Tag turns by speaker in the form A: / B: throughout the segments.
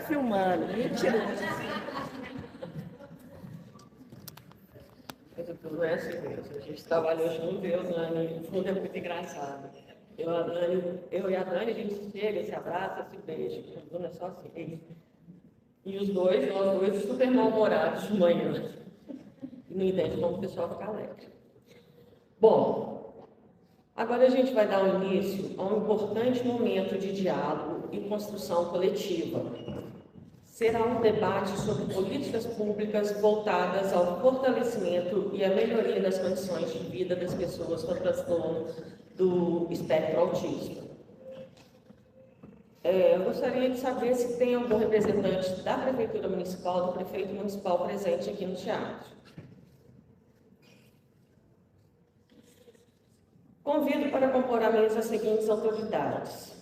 A: filmando. Mentira. Não é assim mesmo. A gente trabalhou junto, eu e a Dani, no fundo é muito engraçado. Eu e a Dani, a gente chega, se abraça, se beija. O Bruno é só assim. E nós dois, super mal-humorados de manhã. E não entende como o pessoal fica alegre. Bom, agora a gente vai dar início a um importante momento de diálogo e construção coletiva. Será um debate sobre políticas públicas voltadas ao fortalecimento e à melhoria das condições de vida das pessoas com transtorno do espectro autista. Eu gostaria de saber se tem algum representante da Prefeitura Municipal, do Prefeito Municipal presente aqui no teatro. Convido para compor a mesa as seguintes autoridades: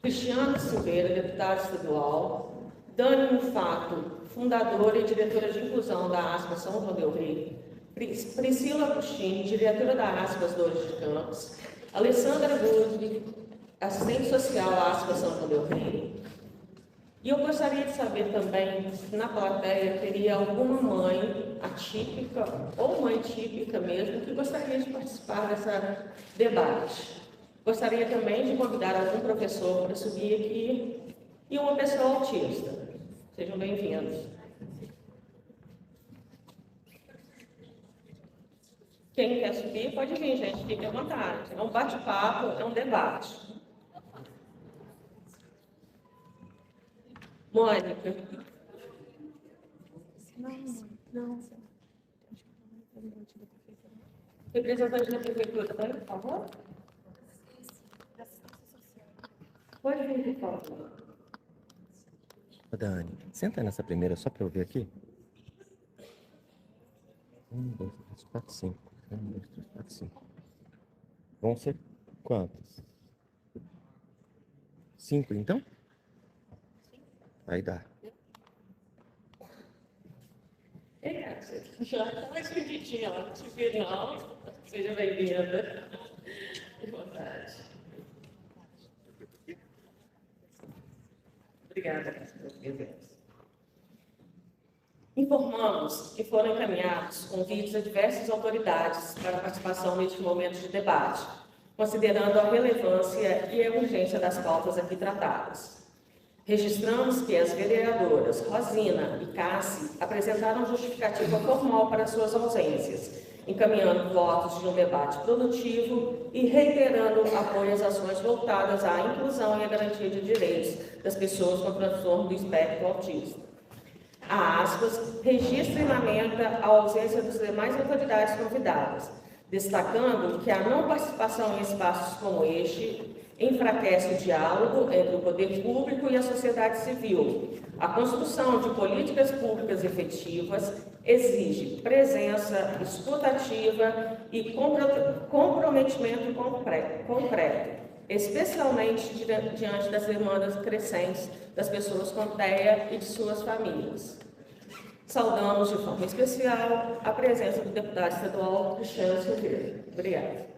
A: Cristiana Silveira, deputada estadual; Dani Mufato, fundadora e diretora de inclusão da ASPA São João del Rei; Priscila Agostini, diretora da ASPAS Dores de Campos; Alessandra Guzzi, assistente social da ASPAS São João del Rei. E eu gostaria de saber também se na plateia teria alguma mãe atípica ou mãe típica mesmo que gostaria de participar dessa debate. Gostaria também de convidar algum professor para subir aqui e uma pessoa autista. Sejam bem-vindos. Quem quer subir pode vir, gente, fique à vontade. É um bate-papo, é um debate. Mônica. Não. Representante da Prefeitura, por favor. Pode vir, por favor.
B: Dani, senta nessa primeira só para eu ver aqui. 1, 2, 3, 4, 5. 1, 2, 3, 4, 5. Vão ser quantos? 5, então? Aí dá.
A: Já está mais escondidinha lá, não te vi não. Seja bem-vinda. Boa tarde. Obrigada pelos presentes. Informamos que foram encaminhados convites a diversas autoridades para a participação neste momento de debate, considerando a relevância e a urgência das pautas aqui tratadas. Registramos que as vereadoras Rosina e Cassi apresentaram justificativa formal para suas ausências, encaminhando votos de um debate produtivo e reiterando apoio às ações voltadas à inclusão e à garantia de direitos das pessoas com transtorno do espectro autista. A ASPAS registra e lamenta a ausência das demais autoridades convidadas, destacando que a não participação em espaços como este enfraquece o diálogo entre o poder público e a sociedade civil. A construção de políticas públicas efetivas exige presença escutativa e comprometimento concreto, especialmente diante das demandas crescentes das pessoas com TEA e de suas famílias. Saudamos de forma especial a presença do deputado estadual Cristiano Silveira. Obrigada.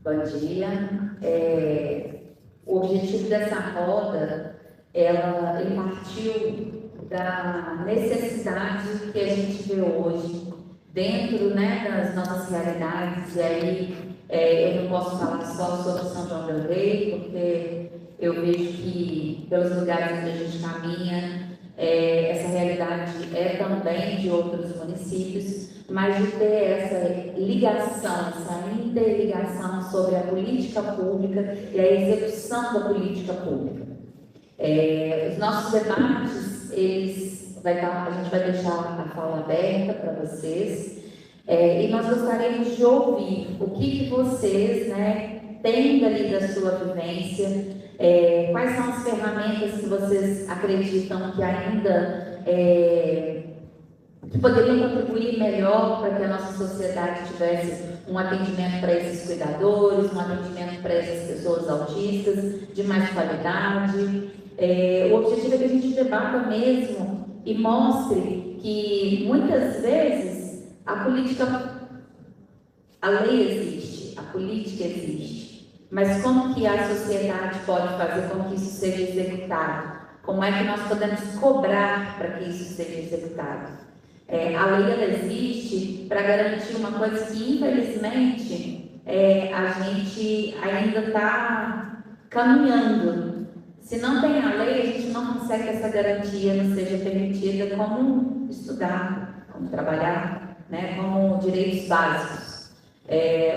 C: Bom dia. O objetivo dessa roda, ele partiu da necessidade que a gente vê hoje dentro, das nossas realidades. E aí eu não posso falar só sobre São João del Rei, porque eu vejo que pelos lugares onde a gente caminha, essa realidade é também de outros municípios, mas de ter essa ligação, essa interligação sobre a política pública e a execução da política pública. Os nossos debates, a gente vai deixar a fala aberta para vocês, e nós gostaríamos de ouvir o que vocês tem dali da sua vivência, quais são as ferramentas que vocês acreditam que ainda que poderiam contribuir melhor para que a nossa sociedade tivesse um atendimento para esses cuidadores, um atendimento para essas pessoas autistas de mais qualidade. O objetivo é que a gente debata mesmo e mostre que muitas vezes a lei existe, a política existe, mas como que a sociedade pode fazer com que isso seja executado? Como é que nós podemos cobrar para que isso seja executado? A lei ela existe para garantir uma coisa que, infelizmente, a gente ainda está caminhando. Se não tem a lei, a gente não consegue que essa garantia não seja permitida, como estudar, como trabalhar, né, como direitos básicos.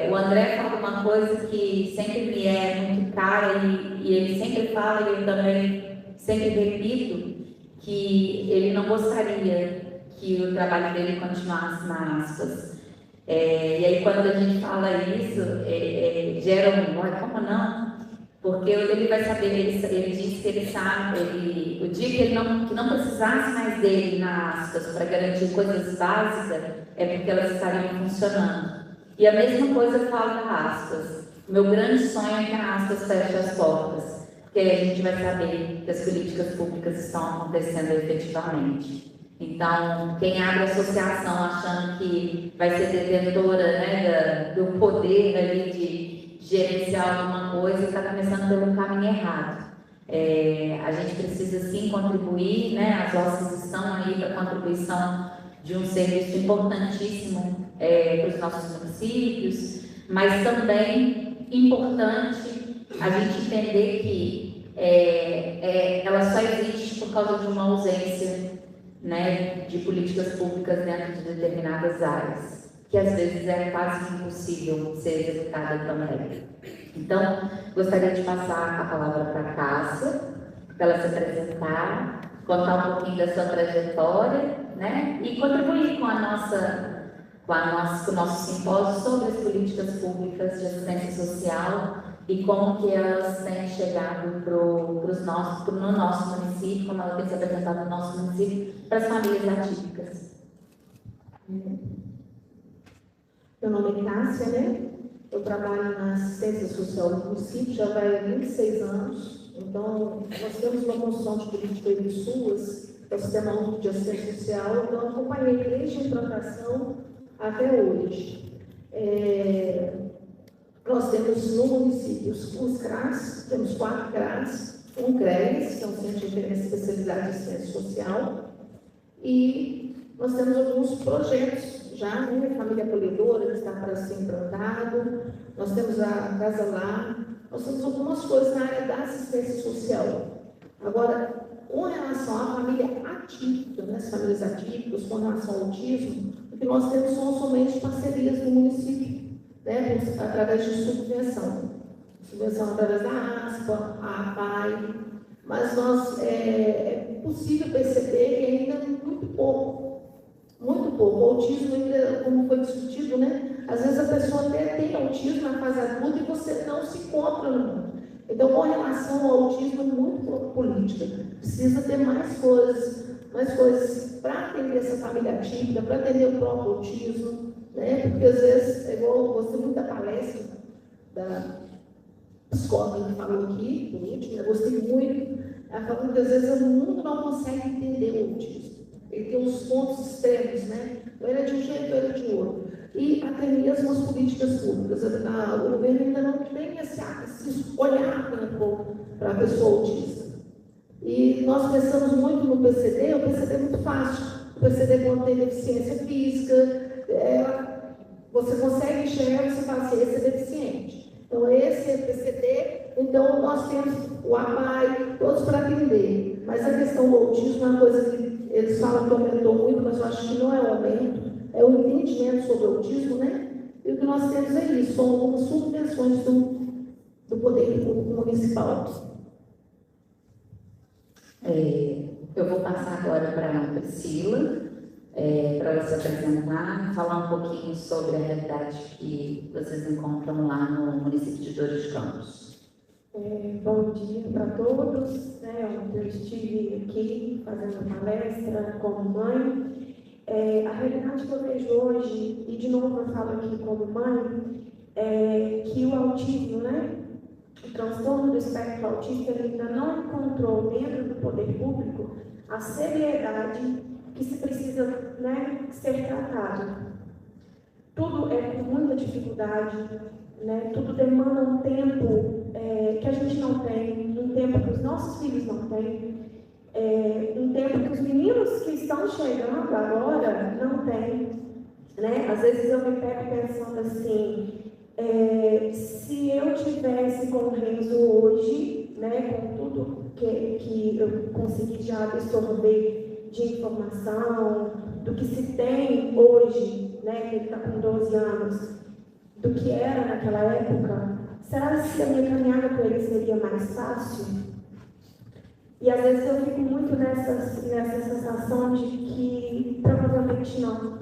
C: O André fala uma coisa que sempre me é muito cara e ele sempre fala, e eu também sempre repito, que ele não gostaria que o trabalho dele continuasse na aspas. E aí quando a gente fala isso, gera como não? Porque ele vai saber, ele diz que ele sabe, o dia que ele não precisasse mais dele na aspas para garantir coisas básicas, é porque elas estariam funcionando. E a mesma coisa eu falo da aspas. Meu grande sonho é que a aspas feche as portas, porque aí a gente vai saber que as políticas públicas estão acontecendo efetivamente. Então, quem abre a associação achando que vai ser detentora, né, do poder ali de gerenciar alguma coisa, está começando pelo caminho errado. A gente precisa sim contribuir, né, as OSCs estão aí para a contribuição de um serviço importantíssimo para os nossos municípios, mas também importante a gente entender que ela só existe por causa de uma ausência, né, de políticas públicas dentro de determinadas áreas, que às vezes é quase impossível ser executada também. Então, gostaria de passar a palavra para a Cássia, para ela se apresentar, contar um pouquinho da sua trajetória, né, e contribuir com o nosso simpósio sobre as políticas públicas de assistência social e como que elas têm chegado no nosso município, como ela tem se apresentado no nosso município, para as famílias atípicas.
D: Meu nome é Cássia, né? Eu trabalho na assistência social do município, já vai há 26 anos. Então, nós temos uma construção de política em SUAS, que é o Sistema Único de Assistência Social, então eu acompanhei desde a implantação até hoje. Nós temos no município os CRAS, temos 4 CRAS, um CRES, que é um Centro de Referência Especializado de Assistência Social, e nós temos alguns projetos já, né? Família Acolhedora, que está para ser implantado, nós temos a Casa Lá, nós temos algumas coisas na área da assistência social. Agora, com relação à família atípica, né, as famílias atípicas, com relação ao autismo, o que nós temos são somente parcerias no município, né, através de subvenção através da ASPA, a APAI, mas é possível perceber que ainda é muito pouco. O autismo ainda, como foi discutido, né, às vezes a pessoa até tem autismo na fase adulta e você não se encontra no mundo. Então, com relação ao autismo, é muito pouco política. Precisa ter mais coisas para atender essa família atípica, para atender o próprio autismo, né? Porque às vezes, igual eu gostei muito da palestra da psicóloga que falou aqui, por último, eu gostei muito. Ela falou que às vezes o mundo não consegue entender o autismo. Ele tem uns pontos extremos, né? Ou ele é de um jeito, ou ele é de outro. E até mesmo as políticas públicas. O governo ainda não tem esse olhar para a pessoa autista. E nós pensamos muito no PCD, o PCD é muito fácil. O PCD, quando tem deficiência física, você consegue enxergar e você fala assim, esse é deficiente. Então, esse é PCD, então nós temos o APAI, todos para atender. Mas a questão do autismo é uma coisa que eles falam que aumentou muito, mas eu acho que não é um aumento, é o entendimento sobre o autismo, né? E o que nós temos é isso, são algumas subvenções do poder público municipal.
C: Eu vou passar agora para a Priscila, para ela se apresentar e falar um pouquinho sobre a realidade que vocês encontram lá no município de Dores de Campos.
E: Bom dia para todos. Ontem eu estive aqui fazendo palestra como mãe. A realidade que eu vejo hoje, e de novo eu falo aqui como mãe, é que o autismo, o transtorno do espectro autista, ele ainda não encontrou dentro do poder público a seriedade que se precisa ser tratado. Tudo é com muita dificuldade, tudo demanda um tempo que a gente não tem, um tempo que os nossos filhos não têm, um tempo que os meninos que estão chegando agora não têm. Às vezes eu me pego pensando assim, se eu tivesse com o Renzo hoje, com tudo que eu consegui já absorver de informação, do que se tem hoje, que ele está com 12 anos, do que era naquela época, será que a minha caminhada com ele seria mais fácil? E às vezes eu fico muito nessa sensação de que provavelmente não.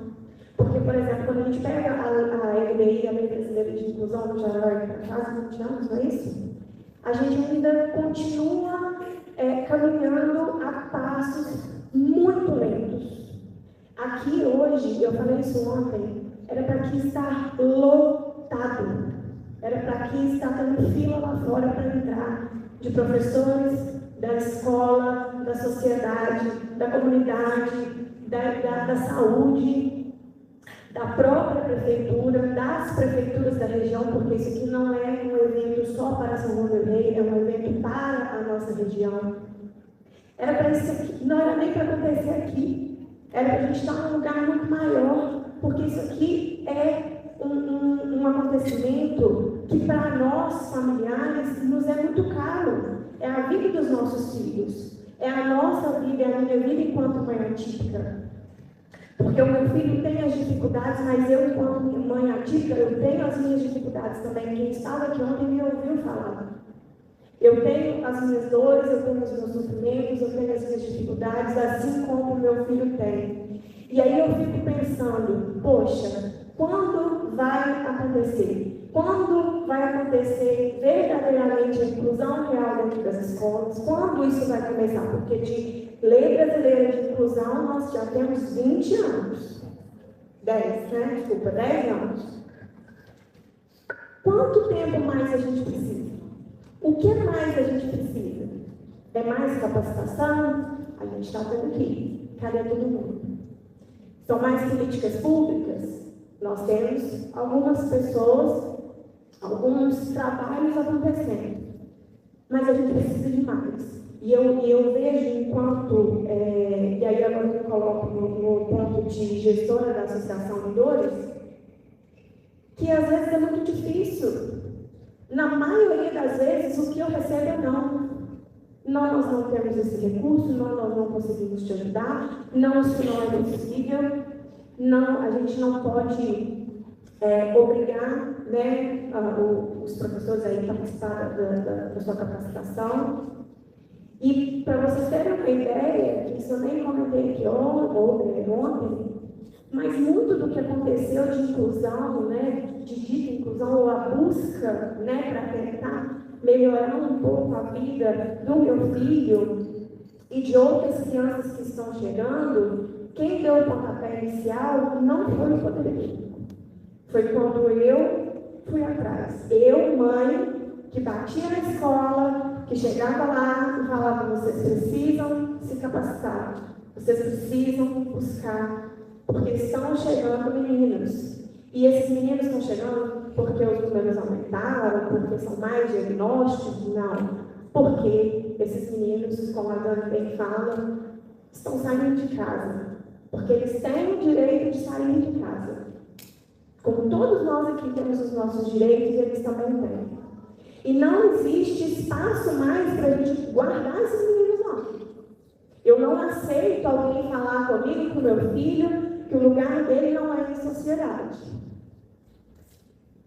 E: Porque, por exemplo, quando a gente pega a LBI, a Lei Brasileira de Inclusão, já vai para quase 20 anos, não é isso? A gente ainda continua caminhando a passos muito lentos. Aqui hoje, eu falei isso ontem, era para aqui estar lotado. Era para aqui estar tendo fila lá fora para entrar, de professores, da escola, da sociedade, da comunidade, da saúde, da própria prefeitura, das prefeituras da região, porque isso aqui não é um evento só para São João del Rei, é um evento para a nossa região. Era para isso aqui, não era nem para acontecer aqui, era para a gente estar num lugar muito maior, porque isso aqui é um acontecimento que para nós, familiares, nos é muito caro. É a vida dos nossos filhos, é a nossa vida, é a minha vida enquanto mãe atípica. Porque o meu filho tem as dificuldades, mas eu, enquanto mãe atípica, eu tenho as minhas dificuldades também. Quem estava aqui ontem me ouviu falar. Eu tenho as minhas dores, eu tenho os meus sofrimentos, eu tenho as minhas dificuldades, assim como o meu filho tem. E aí eu fico pensando, poxa, quando vai acontecer? Quando vai acontecer verdadeiramente a inclusão real dentro das escolas? Quando isso vai começar? Porque de Lei Brasileira de Inclusão nós já temos 20 anos. 10 anos. Quanto tempo mais a gente precisa? O que mais a gente precisa? É mais capacitação? A gente está tendo aqui. Cadê todo mundo? São mais políticas públicas? Nós temos algumas pessoas, alguns trabalhos acontecendo, mas a gente precisa de mais. E eu vejo enquanto, e aí agora eu me coloco no ponto de gestora da Associação de Dores, que às vezes é muito difícil. Na maioria das vezes, o que eu recebo é não. Não, nós não temos esse recurso, não, nós não conseguimos te ajudar, não, isso não é possível, não, a gente não pode obrigar os professores a participar da sua capacitação. E para vocês terem uma ideia, que isso eu nem comentei aqui ontem, mas muito do que aconteceu de inclusão, de dita inclusão, ou a busca para tentar melhorar um pouco a vida do meu filho e de outras crianças que estão chegando, quem deu o pontapé inicial não foi o poder público. Foi quando eu fui atrás. Eu, mãe, que batia na escola, que chegava lá e falava, vocês precisam se capacitar, vocês precisam buscar, porque estão chegando meninos. E esses meninos estão chegando porque os números aumentaram, porque são mais diagnósticos? Não. Porque esses meninos, como a Dani bem fala, estão saindo de casa. Porque eles têm o direito de sair de casa. Como todos nós aqui temos os nossos direitos, eles também têm. E não existe espaço mais para a gente guardar esses meninos, não. Eu não aceito alguém falar comigo, com o meu filho, que o lugar dele não é em sociedade.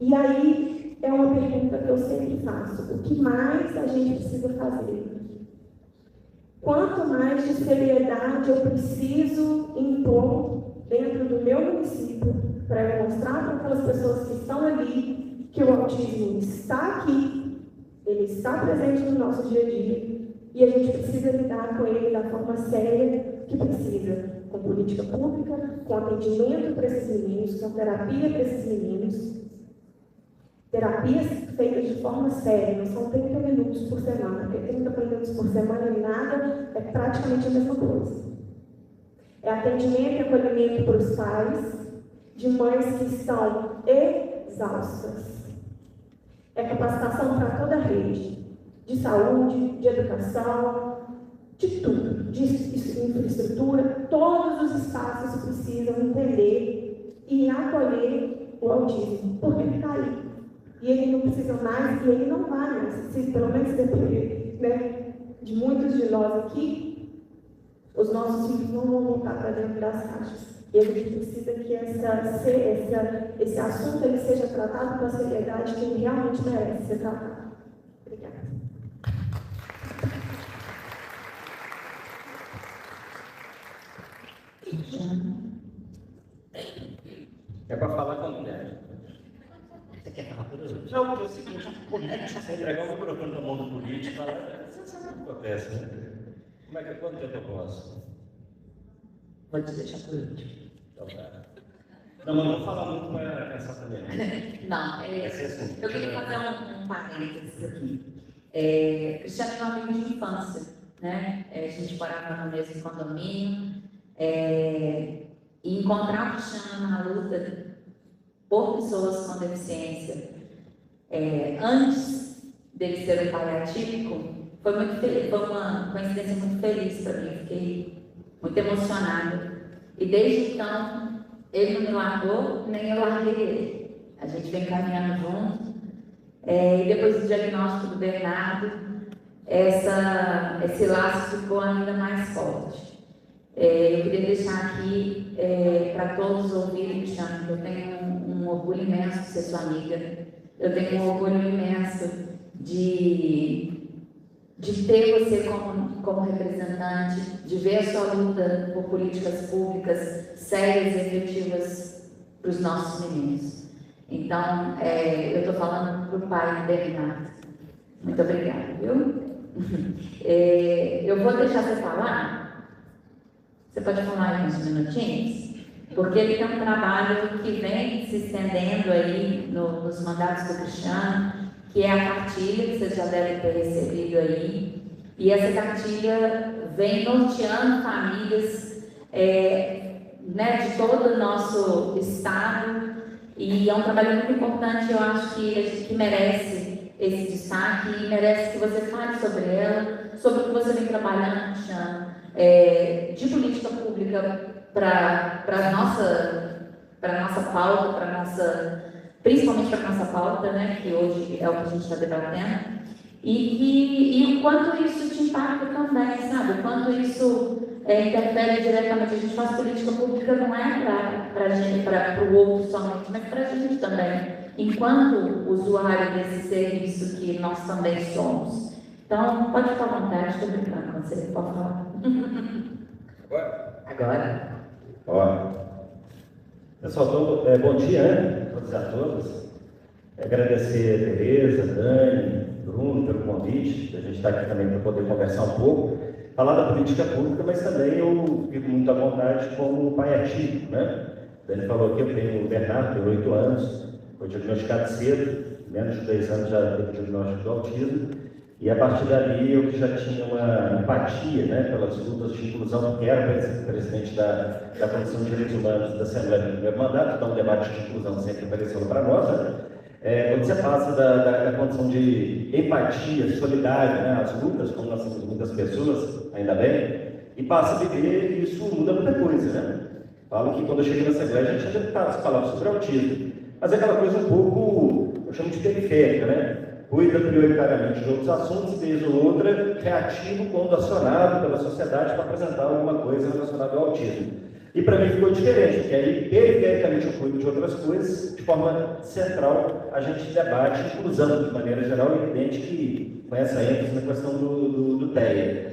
E: E aí é uma pergunta que eu sempre faço: o que mais a gente precisa fazer? Quanto mais de seriedade eu preciso impor dentro do meu município para eu mostrar para aquelas pessoas que estão ali que o autismo está aqui, ele está presente no nosso dia a dia e a gente precisa lidar com ele da forma séria que precisa, com política pública, com atendimento para esses meninos, com terapia para esses meninos. Terapias feitas de forma séria, não são 30 minutos por semana, porque 30 minutos por semana é nada, é praticamente a mesma coisa. É atendimento e acolhimento para os pais de mães que estão exaustas. É capacitação para toda a rede, de saúde, de educação, de tudo, de infraestrutura. Todos os espaços precisam entender e acolher o autismo, porque ele está aí. E ele não precisa mais, e ele não vai mais. Se, pelo menos depender, né, de muitos de nós aqui, os nossos filhos não vão voltar para dentro das caixas. E a gente precisa que esse assunto ele seja tratado com a seriedade que ele realmente merece ser tratado. Obrigada.
F: É para falar com a mulher. Você quer falar por hoje? Não, porque é o seguinte, como é que você entregar o microfone na mão do político e falar, você sabe o que acontece, né? Como é que quanto tempo eu posso?
C: Vou te deixar por último.
F: Então tá. Não, mas não vou falar muito com essa também.
C: Não,
F: Vai ser assim.
C: eu queria fazer um parênteses aqui. Cristiano é um amigo de infância, né? A gente morava no mesmo condomínio. E encontrar o Cristiano na luta por pessoas com deficiência, antes dele ser um pai atípico, foi muito feliz, foi uma coincidência muito feliz para mim. Fiquei muito emocionada. E desde então, ele não me largou, nem eu larguei ele. A gente vem caminhando junto. E depois do diagnóstico do Bernardo, esse laço ficou ainda mais forte. Eu queria deixar aqui para todos ouvirem, Cristiano, que eu tenho um orgulho imenso de ser sua amiga. Eu tenho um orgulho imenso de ter você como representante, de ver a sua luta por políticas públicas sérias e efetivas para os nossos meninos. Então, eu estou falando para o pai Bernardo. Muito obrigada, viu? Eu vou deixar você falar. Você pode falar aí uns minutinhos? Porque ele tem um trabalho que vem se estendendo aí nos mandatos do Cristiano, que é a cartilha, que vocês já devem ter recebido aí. E essa cartilha vem norteando famílias de todo o nosso estado. E é um trabalho muito importante, eu acho que merece esse destaque e merece que você fale sobre ela, sobre o que você vem trabalhando, Cristiano. De política pública para a nossa pauta, principalmente para a nossa pauta, né, que hoje é o que a gente está debatendo, e o quanto isso te impacta também, sabe? O quanto isso interfere diretamente. A gente faz política pública não é para o outro somente, mas para a gente também, enquanto usuário desse serviço que nós também somos. Então, pode ficar à vontade, estou brincando com você, pode falar. Agora.
F: Ó, pessoal, bom dia, né? Todos e a todas. Agradecer a Tereza, Dani, Bruno pelo convite, a gente está aqui também para poder conversar um pouco, falar da política pública, mas também eu fico muito à vontade como pai atípico, né? Dani falou que eu tenho o Bernardo, tem 8 anos, foi diagnosticado cedo, menos de 2 anos já teve diagnóstico do autismo. E a partir dali eu já tinha uma empatia, né, pelas lutas de inclusão, porque era presidente da Comissão de Direitos Humanos da Assembleia do primeiro mandato, então o debate de inclusão sempre apareceu para nós, né? Quando você passa da condição de empatia, solidária, né, as lutas, como nós temos muitas pessoas, ainda bem, e passa a viver, isso muda muita coisa, né? Falo que quando eu cheguei na Assembleia a gente já falava sobre autismo, mas é aquela coisa um pouco, eu chamo de periférica, né? Cuida prioritariamente de outros assuntos, vez ou outra, reativo quando acionado pela sociedade para apresentar alguma coisa relacionada ao autismo. E para mim ficou diferente, porque aí, perifericamente, eu cuido de outras coisas, de forma central, a gente debate inclusão, de maneira geral, é evidente que com essa ênfase na questão do TEA.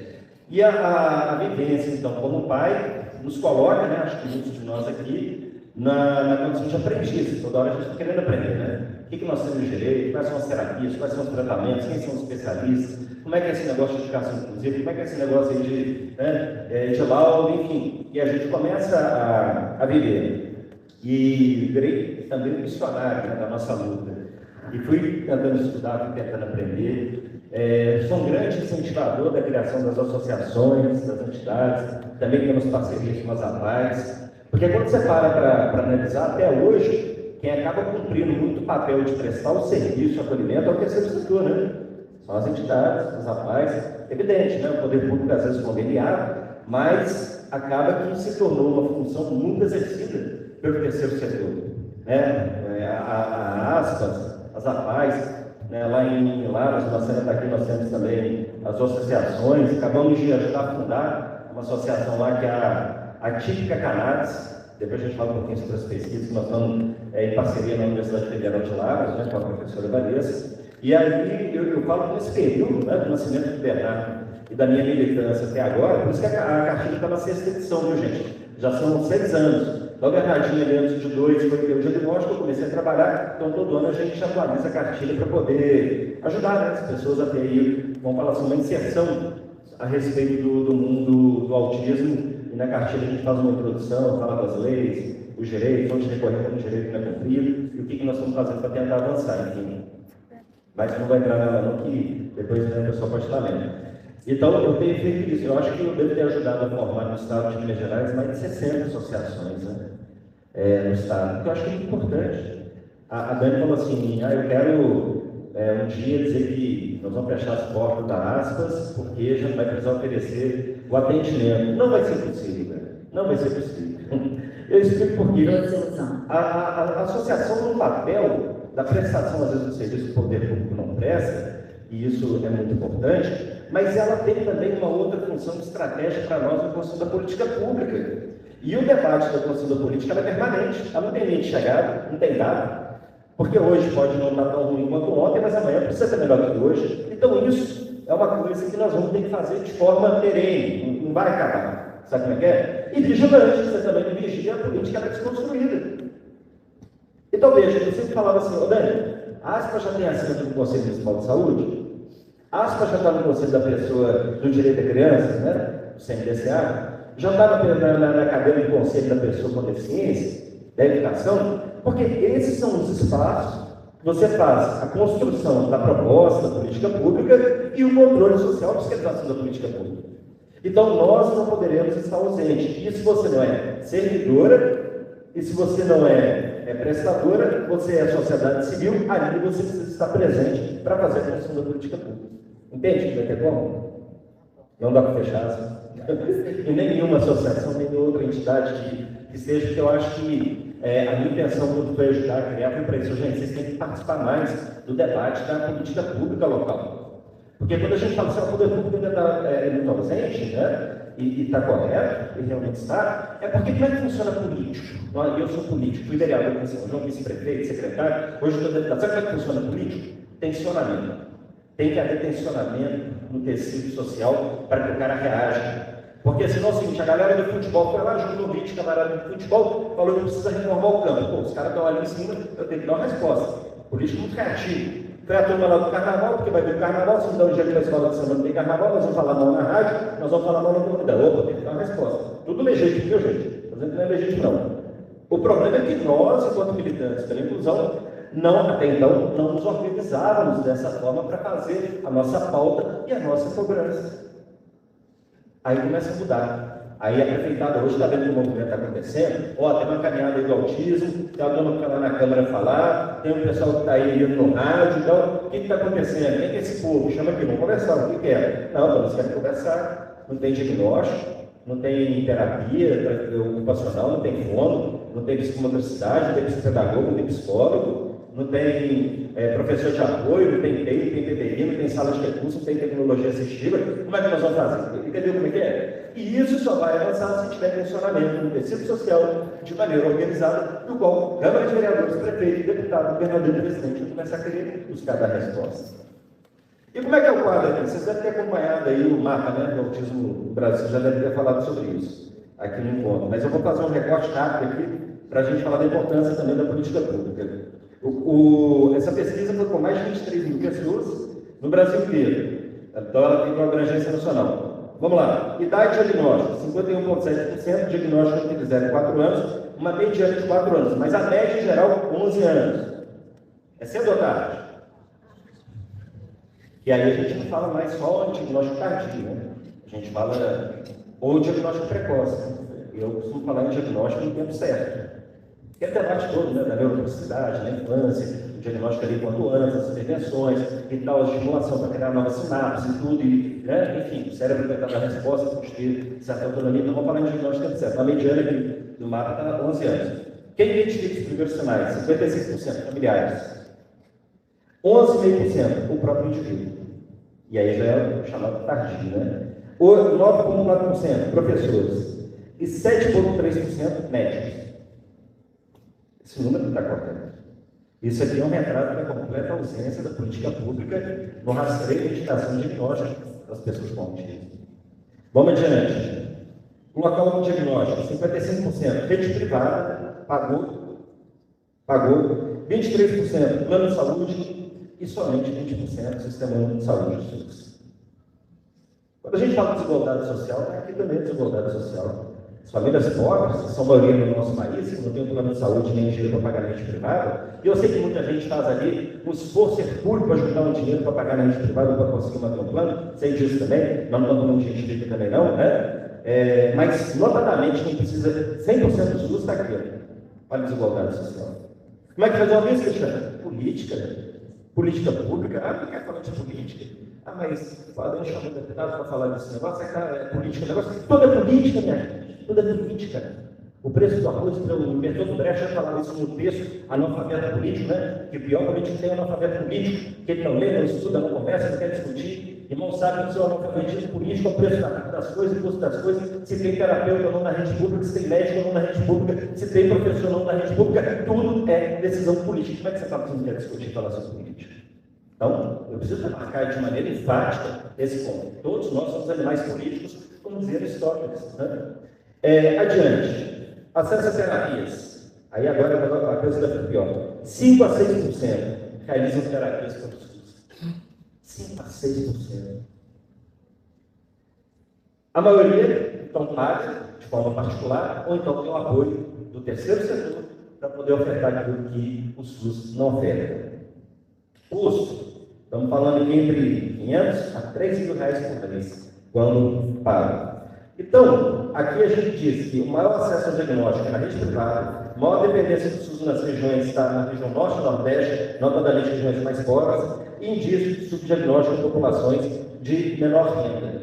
F: E a vivência, então, como pai, nos coloca, né, acho que muitos de nós aqui, na condição de aprendiz. Toda hora a gente está querendo aprender, né? O que nós temos direito, quais são as terapias, quais são os tratamentos, quem são os especialistas, como é que é esse negócio de educação inclusiva, como é que é esse negócio aí de laudo, enfim. E a gente começa a viver. E virei também missionário, né, da nossa luta. E fui tentando estudar, fui tentando aprender. Sou um grande incentivador da criação das associações, das entidades, também temos parcerias com as APAES, porque quando você para analisar, até hoje, quem acaba cumprindo muito o papel de prestar o serviço, o acolhimento, é o terceiro setor, né? São as entidades, as APAES, evidente, né? O poder público às vezes conveniado, mas acaba que se tornou uma função muito exercida pelo terceiro setor, né? A ASPAS, as APAES, né, lá em Lara, nós temos também as associações, acabamos de ajudar a fundar uma associação lá que é a Típica Cannabis. Depois a gente fala um pouquinho sobre as pesquisas que nós estamos em parceria na Universidade Federal de Lara, né, com a professora Vanessa. E aí eu falo que nesse período, né, do nascimento do Bernardo e da minha militância até agora, por isso que a cartilha está na 6ª edição, viu, gente? Já são 6 anos. Logo erradinho, antes de 2, foi o diagnóstico, eu comecei a trabalhar, então todo ano a gente atualiza a cartilha para poder ajudar, né, as pessoas a ter, vamos falar assim, uma inserção a respeito do mundo do autismo, e na cartilha a gente faz uma introdução, fala das leis, os direitos, onde recorrer quando o direito não é cumprido, e o que nós estamos fazendo para tentar avançar, enfim. Mas não vai entrar nela não, que depois a pessoa pode estar lendo. Então, eu tenho feito isso. Eu acho que eu devo ter ajudado a formar no Estado de Minas Gerais mais de 60 associações, né? No Estado, porque eu acho que é muito importante. A Dani falou assim, eu quero um dia dizer que nós vamos fechar as portas da ASPAS, porque a gente vai precisar oferecer o atendimento. Não vai ser possível, né? Não vai ser possível. Eu explico por quê. A associação no papel da prestação, às vezes, do serviço que o poder público não presta, e isso é muito importante, mas ela tem também uma outra função de estratégia para nós na construção da política pública. E o debate da construção da política é permanente, ela não tem nem chegada, não tem dado, porque hoje pode não estar tão ruim quanto ontem, mas amanhã precisa ser melhor que hoje. Então isso é uma coisa que nós vamos ter que fazer de forma perene, não vai acabar. Sabe como é que é? E vigilante, você também vigia a política ela é desconstruída. Então veja, eu sempre falava assim, Dani, a ASPAS já tem assento do Conselho Municipal de Saúde, a ASPAS já está no Conselho da Pessoa do Direito à Criança, né? Do CMDCA, já estava na cadeira do Conselho da Pessoa com Deficiência, da Educação, porque esses são os espaços que você faz a construção da proposta da política pública e o controle social da fiscalização da política pública. Então, nós não poderemos estar ausentes. E se você não é servidora, e se você não é prestadora, você é sociedade civil, ali você precisa estar presente para fazer a construção da política pública. Entende que vai ter como? Não dá para fechar assim. E nenhuma associação, nem outra entidade que seja, porque eu acho que a minha intenção quando foi ajudar a criar foi para isso, gente, vocês têm que participar mais do debate da política pública local. Porque quando a gente fala assim, o poder público ainda está muito ausente, né? E está correto, e realmente está, é porque como é que funciona político? Eu sou político, fui vereador, João vice-prefeito, secretário, hoje estou deputado. Sabe como é que funciona político? Tensionamento. Tem que haver tensionamento no tecido social para que o cara reaja. Porque senão é o seguinte, a galera do futebol foi lá, juntou 20 camaradas do futebol, falou que precisa reformar o campo. Pô, os caras estão ali em cima, eu tenho que dar uma resposta. Político muito criativo. Foi a turma lá do carnaval, porque vai vir o carnaval, se não dá um dia que a escola de samba não tem carnaval, nós vamos falar mal na rádio, nós vamos falar mal na comunidade. Opa, tem que dar uma resposta. Tudo legítimo, viu, gente? Fazendo que não é legítimo, não. O problema é que nós, enquanto militantes pela inclusão, até então, não nos organizávamos dessa forma para fazer a nossa pauta e a nossa cobrança. Aí começa a mudar. Aí a prefeitada hoje está vendo que o movimento está acontecendo, tem uma caminhada aí do autismo, tem uma turma que está lá na Câmara falar, tem um pessoal que está aí no rádio, então, o que está acontecendo? Quem é esse povo? Chama aqui, vamos conversar, o que quer? Não, nós queremos conversar, não tem diagnóstico, não tem terapia ocupacional, não tem fono, não tem psicomotricidade, não tem psicopedagogo, não tem psicólogo, não tem professor de apoio, não tem TI, não tem PDI, não tem sala de recursos, não tem tecnologia assistiva. Como é que nós vamos fazer? Entendeu como é que é? E isso só vai avançar se tiver tensionamento no tecido social de maneira organizada, no qual Câmara de Vereadores, prefeito, deputado, governador e presidente vão começar a querer buscar dar resposta. E como é que é o quadro aqui? Vocês devem ter acompanhado aí o mapa, né, do autismo no Brasil, já devem ter falado sobre isso. aqui no encontro, mas eu vou fazer um recorte rápido aqui para a gente falar da importância também da política pública. Essa pesquisa foi com mais de 23 mil pessoas no Brasil inteiro, então ela tem uma abrangência nacional. Vamos lá, idade de diagnóstico, 51,7%, diagnóstico entre 0 e 4 anos, uma mediana de 4 anos, mas a média em geral 11 anos. É cedo ou tarde? E aí a gente não fala mais só em diagnóstico tardio, né? A gente fala ou diagnóstico precoce. Né? Eu costumo falar em diagnóstico no tempo certo. Que é o debate todo, né? Da neuroplasticidade, da infância, o diagnóstico ali quanto antes, as intervenções e tal, a estimulação para criar novas sinapses e tudo, e, né? Enfim, o cérebro vai dar a resposta, pode ter certa autonomia, então vamos falar em diagnóstico no tempo certo. A mediana aqui do mapa está 11 anos. Quem identifica os primeiros sinais? 56% familiares. 11,5% o próprio indivíduo. E aí já é o chamado tardio, né? 9,4% professores. E 7,3% médicos. Esse número não está correto. Isso aqui é um retrato da completa ausência da política pública no rastreio e indicação de diagnóstico das pessoas com autismo. Vamos adiante. O local do diagnóstico, 55%. Rede privada, pagou. 23% plano de saúde e somente 20% sistema único de saúde SUS. Quando a gente fala de desigualdade social, está aqui também a desigualdade social. As famílias pobres, que são maioria no nosso país, que não tem um plano de saúde nem dinheiro para pagar na rede privada, e eu sei que muita gente faz ali um esforço hercúleo para juntar um dinheiro para pagar na rede privada para conseguir manter um plano, sei disso também, não estamos falando de gente rica também não, né? Mas, notadamente, quem precisa 100% do SUS está aqui, olha a desigualdade social. Como é que resolve isso, Cristiano? Política pública, não quer falar de política. Mas o Fadão chamou o deputado para falar desse negócio, é política, negócio. Toda é política, minha gente, toda é política. O preço do arroz, o Bertoldo Brecht já falava isso no texto, analfabeto político, né? Que o pior político tem analfabeto político, que ele não lê, não estuda, não conversa, não quer discutir. Irmão, sabe que o seu analfabetismo político é o preço das coisas, o custo das coisas, se tem terapeuta ou não na rede pública, se tem médico ou não na rede pública, se tem professor ou não na rede pública, tudo é decisão política. Como é que você fala que você não quer discutir e falar sobre política? Então, eu preciso marcar de maneira enfática esse ponto. Todos nós somos animais políticos, como dizer históricos. Né? Adiante. Acesso a terapias. Aí agora a coisa vai ficar pior. 5 a 6% realizam terapias pelo SUS. 5 a 6%. A maioria, então, paga de forma particular, ou então tem o apoio do terceiro setor para poder ofertar aquilo que o SUS não oferta. Custo. Estamos falando aqui entre 500 a 3 mil reais por mês, quando paga. Então, aqui a gente diz que o maior acesso ao diagnóstico é na rede privada, maior dependência do SUS nas regiões está na região norte e nordeste, notadamente regiões mais pobres, e indício de subdiagnóstico em populações de menor renda.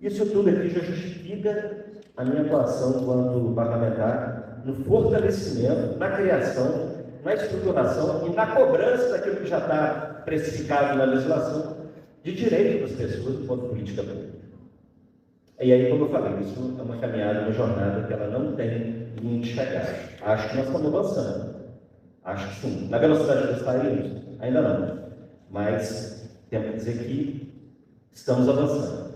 F: Isso tudo aqui já justifica a minha atuação enquanto parlamentar no fortalecimento, na criação, na estruturação e na cobrança daquilo que já está precificado na legislação de direito das pessoas enquanto política pública. E aí, como eu falei, isso é uma caminhada, uma jornada que ela não tem linha de chegada. Acho que nós estamos avançando. Acho que sim. Na velocidade que gostaríamos? Ainda não. Mas temos que dizer que estamos avançando.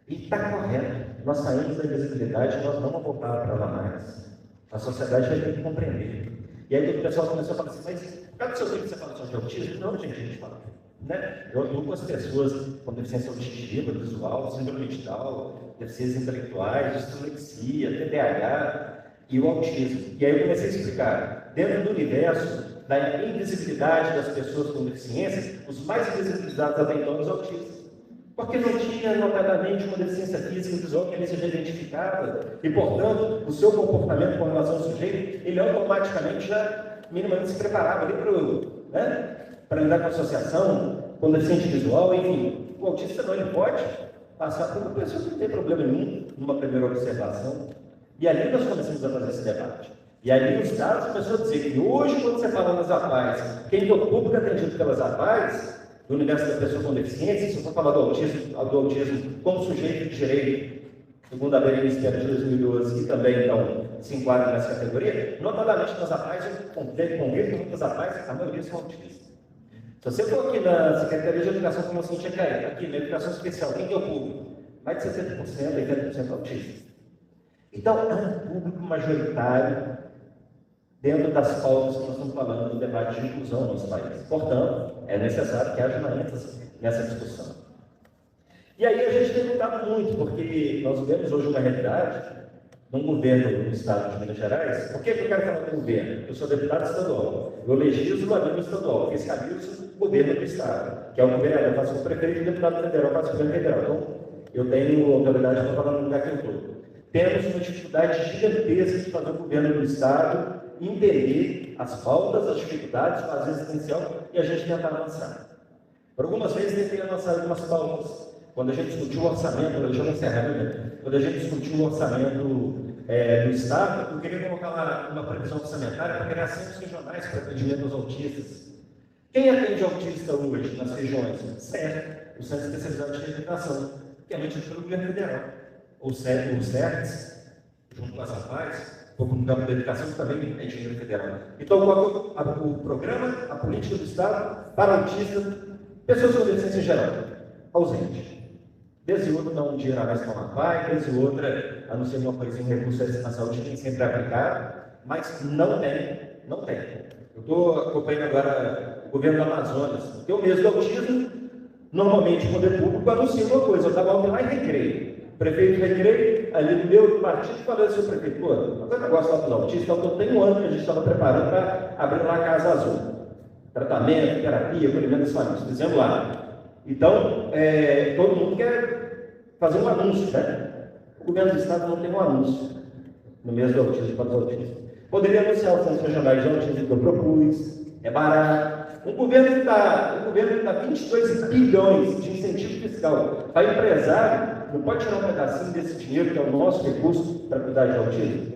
F: E está correto. Nós saímos da invisibilidade e nós não vamos voltar para lá mais. A sociedade vai ter que compreender. E aí o pessoal começou a falar assim, mas cada do seu tempo você fala só de autismo? Não, gente, a gente fala. Né? Eu atuo com as pessoas com deficiência auditiva, visual, síndrome de Down, deficiências intelectuais, dislexia, TDAH e o autismo. E aí eu comecei a explicar, dentro do universo da invisibilidade das pessoas com deficiência, os mais invisibilizados até então os autistas. Porque não tinha, notadamente, uma deficiência física visual que ele seja identificada e, portanto, o seu comportamento com relação ao sujeito, ele automaticamente já minimamente se preparava ali para lidar com a associação, com deficiente visual, enfim. O autista não, ele pode passar por uma pessoa que não tem problema nenhum, numa primeira observação. E ali nós começamos a fazer esse debate. E ali os dados começaram a dizer que hoje, quando você fala nas APAES, quem do público atendido pelas APAES, do universo da pessoa com deficiência, se eu for falar do autismo como sujeito de direito, segundo a Berenice de 2012, e também, então, se enquadra nessa categoria, notadamente nas APAES, eu convivo com muitas APAES, a maioria são autistas. Se você for aqui na Secretaria de Educação, como assim, aqui na Educação Especial, quem que é o público? Mais de 70%, 80% autistas. Então, é um público majoritário dentro das pautas que nós estamos falando do debate de inclusão no nosso país. Portanto, é necessário que haja uma ênfase nessa discussão. E aí a gente tem lutado muito, porque nós vivemos hoje uma realidade, num governo do Estado de Minas Gerais. Por que eu quero falar do governo? Eu sou deputado estadual, eu legislo a nível estadual, fiscalizo o governo do Estado, que é o vereador, faço o prefeito e o deputado federal, faço o governo federal. Então, eu tenho autoridade para falar no lugar que eu estou. Temos uma dificuldade gigantesca de fazer o governo do Estado entender as pautas, as dificuldades, fazer existencial e a gente tentar avançar. Por algumas vezes tentei avançar algumas pautas. Quando a gente discutiu o orçamento, deixa eu encerrar, né? Quando a gente discutiu o orçamento do Estado, eu queria colocar uma previsão orçamentária para criar centros regionais para atendimento aos autistas. Quem atende autista hoje nas regiões? CER, o Centro Especializado de Reabilitação, que é mantido pelo governo federal. O CERTS, junto com as APAES, ou no campo da educação, que também é dinheiro federal. Então, qual é o programa, a política do Estado para autista, pessoas com deficiência em geral, ausente. Vez e outra dá um dinheiro a mais para uma APAE, vez e outra anuncia uma coisa em recursos na saúde que nem sempre é aplicado, mas não tem. Eu estou acompanhando agora o governo do Amazonas, porque o mês do autismo, normalmente o poder público anuncia uma coisa. Eu estava ontem lá em Recreio. O prefeito Recreio, ali no meu partido, falou assim, prefeito, pô, agora o negócio lá dos autistas, então tem um ano que a gente estava preparando para abrir lá a Casa Azul. Tratamento, terapia, acolhimento das famílias, fizemos lá. Então, todo mundo quer fazer um anúncio, né? O governo do Estado não tem um anúncio no mês do autismo para os autistas. Poderia anunciar os centros regionais de autismo que eu propus, é barato. O governo que dá 22 bilhões de incentivo fiscal para empresário, não pode tirar um pedacinho desse dinheiro, que é o nosso recurso, para cuidar de autismo?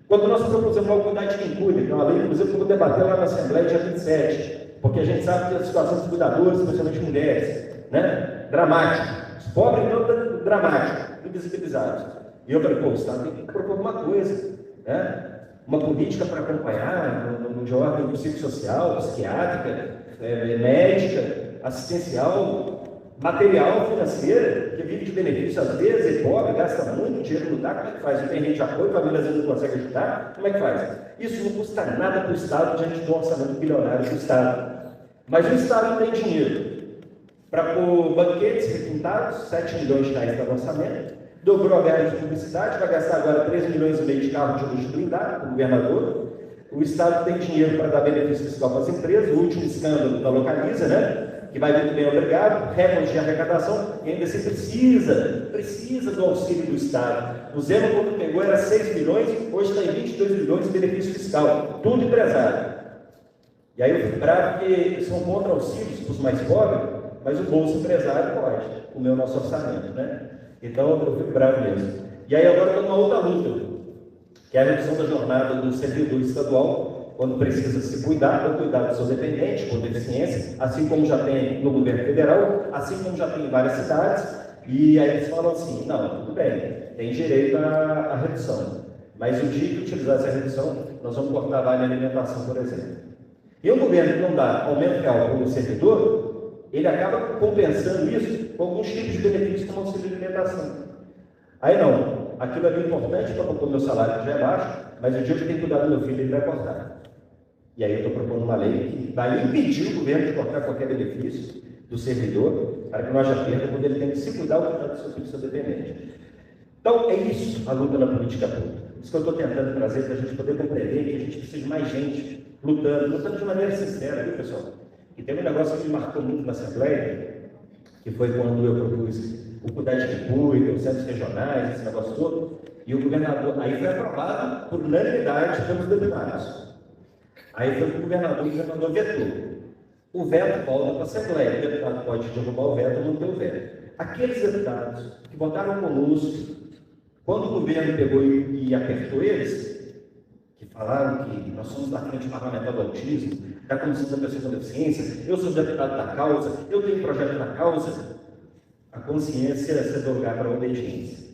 F: Quando nós propusemos uma cuidar de quem cuida, que é uma lei, inclusive, que eu vou debater lá na Assembleia dia 27, porque a gente sabe que a situação dos cuidadores, especialmente mulheres, né? Dramático. Os pobres não dramático, invisibilizados. E eu falei, pô, o Estado tem que propor uma coisa, né? Uma política para acompanhar, de ordem psicossocial, psiquiátrica, médica, assistencial, material, financeira, que vive de benefício às vezes, é pobre, gasta muito dinheiro, não dá, como é que faz? Não tem rede de apoio, a família às vezes não consegue ajudar, como é que faz? Isso não custa nada para o Estado diante do orçamento bilionário do Estado. Mas o Estado não tem dinheiro para pôr banquetes requintados, 7 milhões de reais para orçamento, dobrou a verba de publicidade, vai gastar agora 3 milhões e meio de carro de luxo blindado, como governador. O Estado tem dinheiro para dar benefício fiscal para as empresas, o último escândalo da Localiza, né? Que vai muito bem, obrigado, recorde de arrecadação, e ainda assim precisa do auxílio do Estado. O Zema, quando pegou, era 6 milhões, hoje está em 22 milhões de benefício fiscal, tudo empresário. E aí eu fico bravo que são contra auxílios para os mais pobres, mas o bolso empresário pode, o meu nosso orçamento, né? Então eu fico bravo mesmo. E aí agora estou numa outra luta, que é a redução da jornada do servidor estadual, quando precisa se cuidar, ou cuidar do seu dependente, com deficiência, assim como já tem no governo federal, assim como já tem em várias cidades, e aí eles falam assim, não, tudo bem, tem direito à redução, mas o dia que utilizar essa redução, nós vamos cortar a vale alimentação, por exemplo. E um governo que não dá aumento real para o servidor, ele acaba compensando isso com alguns tipos de benefícios como auxílio de alimentação. Aí não, aquilo é importante para compor meu salário, que já é baixo, mas o dia que eu tenho que cuidar do meu filho, ele vai cortar. E aí eu estou propondo uma lei que vai impedir o governo de cortar qualquer benefício do servidor, para que não haja perda, quando ele tem que se cuidar ou cuidar do seu filho, seu dependente. Então, é isso a luta na política pública. Isso que eu estou tentando trazer para a gente poder compreender que a gente precisa de mais gente lutando de maneira sincera, viu, pessoal? E tem um negócio que me marcou muito na Assembleia, que foi quando eu propus o cuidar de quem cuida, os centros regionais, esse negócio todo, e o governador, aí foi aprovado por unanimidade pelos deputados. Aí foi para o governador vetou. O veto volta para a Assembleia, o deputado pode derrubar o veto ou não ter o veto. Aqueles deputados que votaram conosco, quando o governo pegou e apertou eles, que falaram que nós somos da Frente Parlamentar do Autismo, da Comissão da Pessoa com Deficiência, eu sou deputado da causa, eu tenho projeto da causa, a consciência cedeu lugar para a obediência.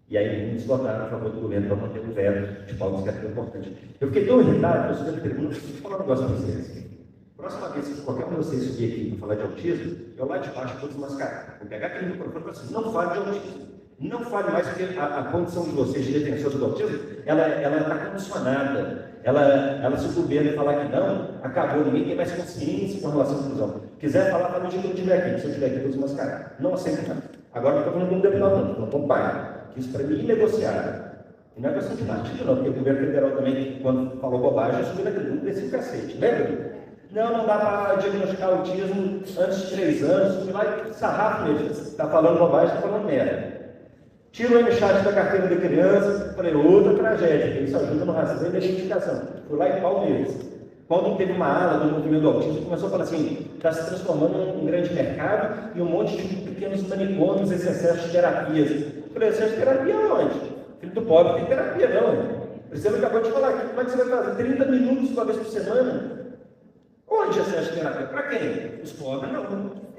F: E aí muitos votaram a favor do governo para manter o veto de pautas que é tão importante. Eu fiquei tão irritado, eu subi na tribuna, preciso falar um negócio para vocês. Próxima vez que qualquer um de vocês subir aqui para falar de autismo, eu lá de baixo vou desmascarar. Vou pegar aquele microfone e falar assim, não fale de autismo. Não fale mais, porque a condição de vocês de defensores do autismo, ela está condicionada. Ela, se o governo falar que não, acabou, ninguém tem mais consciência com relação à inclusão. Quiser falar, fala no dia que eu estiver aqui. Se eu estiver aqui, eu uso mascarar. Não aceito nada. Agora não estou falando de um deputado, não, estou falando de um pai. Que isso para mim é inegociável. E não é questão de partido, não, porque o governo federal também, quando falou bobagem, subiu na tribuna e desceu o cacete. Lembra? Não dá para diagnosticar autismo antes de 3 anos, subiu lá e sarrafo mesmo. Está falando bobagem, está falando merda. Tira o MChat da carteira da criança, falei, outra tragédia, isso ajuda no rastreio da identificação. Fui lá em pau neles. Quando teve uma ala do movimento do autismo, começou a falar assim, está se transformando num grande mercado e um monte de pequenos manicômios, esse excesso de terapias. Eu falei, excesso de terapia onde? Filho do pobre tem terapia, não. Você acabou de falar aqui, como é que você vai fazer? 30 minutos uma vez por semana? Onde excesso de terapia? Para quem? Os pobres não.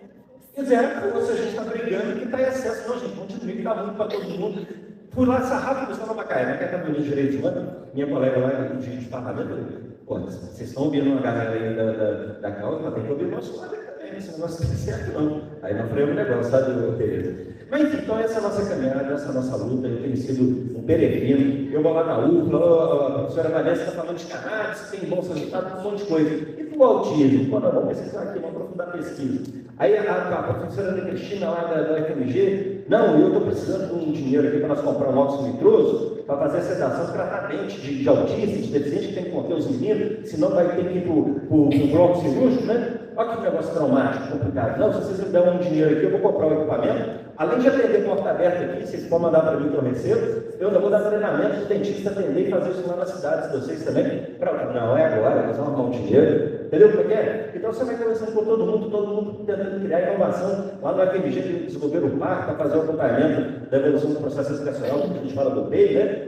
F: Quer dizer, a gente está brigando que está em excesso. Não, gente, continue, que está muito para todo mundo. Fui lá, sarrafo, começou a Macaé. Macaé está no direito humano. Minha colega lá de parlamento, pô, vocês estão ouvindo uma galera aí da causa, mas tem que ouvir o nosso lado também. Esse negócio não é certo, não. Aí não freio o negócio, sabe, Tereza? Mas enfim, então essa é a nossa caminhada, essa é a nossa luta. Eu tenho sido um peregrino. Eu vou lá na UFLA, a senhora Vanessa está falando de cannabis, tem bons resultados, um monte de coisa. E do autismo? Pô, nós vamos pesquisar aqui, vamos aprofundar a pesquisa. Aí a professora Ana Cristina lá da FMG, não, eu estou precisando de um dinheiro aqui para nós comprar um óxido nitroso para fazer a sedação, tratar dente de autista, de deficiente, que tem que conter os meninos, senão vai ter que ir para o bloco cirúrgico, né? Olha que negócio traumático, complicado. Não, se vocês me derem um dinheiro aqui, eu vou comprar o equipamento. Além de atender porta aberta aqui, vocês podem mandar para mim que eu recebo, eu ainda vou dar treinamento de dentista, atender e fazer isso lá nas cidades de vocês também. Não, é agora, nós vamos arrumar um dinheiro. Entendeu como é que é? Então você vai conversando com todo mundo tentando criar inovação. Lá no FMG, eles desenvolveram o parque para fazer o acompanhamento da evolução do processo educacional, que a gente fala do BEI, né?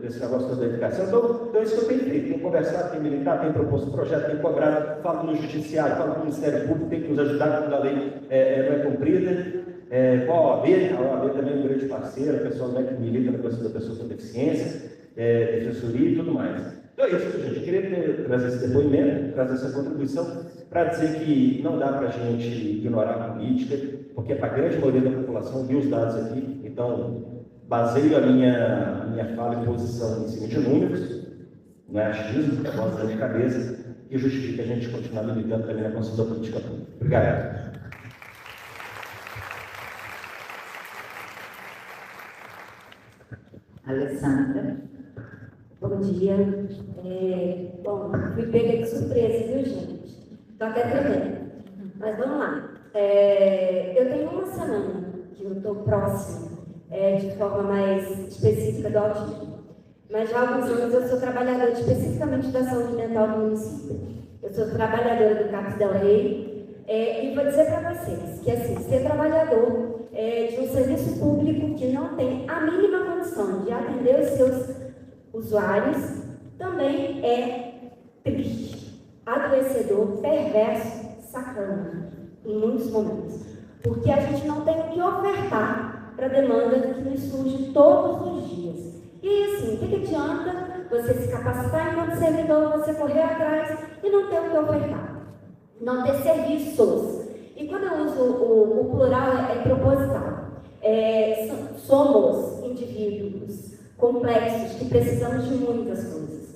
F: Desse negócio da educação. Então é isso que eu tenho feito. Tenho conversado, tenho militado, tenho proposto projeto, tenho cobrado, falo no Judiciário, falo no Ministério Público, tem que nos ajudar quando a lei não é cumprida. Com a OAB também é um grande parceiro, o pessoal que milita na questão da pessoa com deficiência, defensoria e tudo mais. Então é isso, gente. Eu queria trazer esse depoimento, trazer essa contribuição para dizer que não dá para a gente ignorar a política, porque para a grande maioria da população, vi os dados aqui, então baseio a minha fala e posição em cima de números, não é achismo, é voz de cabeça, que justifica a gente continuar militando também na construção da política pública. Obrigado.
C: Alessandra. Bom dia. Bom, fui pega de surpresa, viu, gente? Estou até tremendo. Mas vamos lá. Eu tenho uma semana que eu estou próxima, de forma mais específica do autismo. Mas já há alguns anos eu sou trabalhadora especificamente da saúde mental do município. Eu sou trabalhadora do CAPS Del Rey. E vou dizer para vocês que, assim, ser trabalhador de um serviço público que não tem a mínima condição de atender os seus usuários também é triste, adoecedor, perverso, sacana, em muitos momentos. Porque a gente não tem o que ofertar para a demanda que nos surge todos os dias. E assim, o que adianta você se capacitar enquanto servidor, você correr atrás e não ter o que ofertar? Não ter serviços. E quando eu uso o plural é proposital. Somos indivíduos complexos que precisamos de muitas coisas.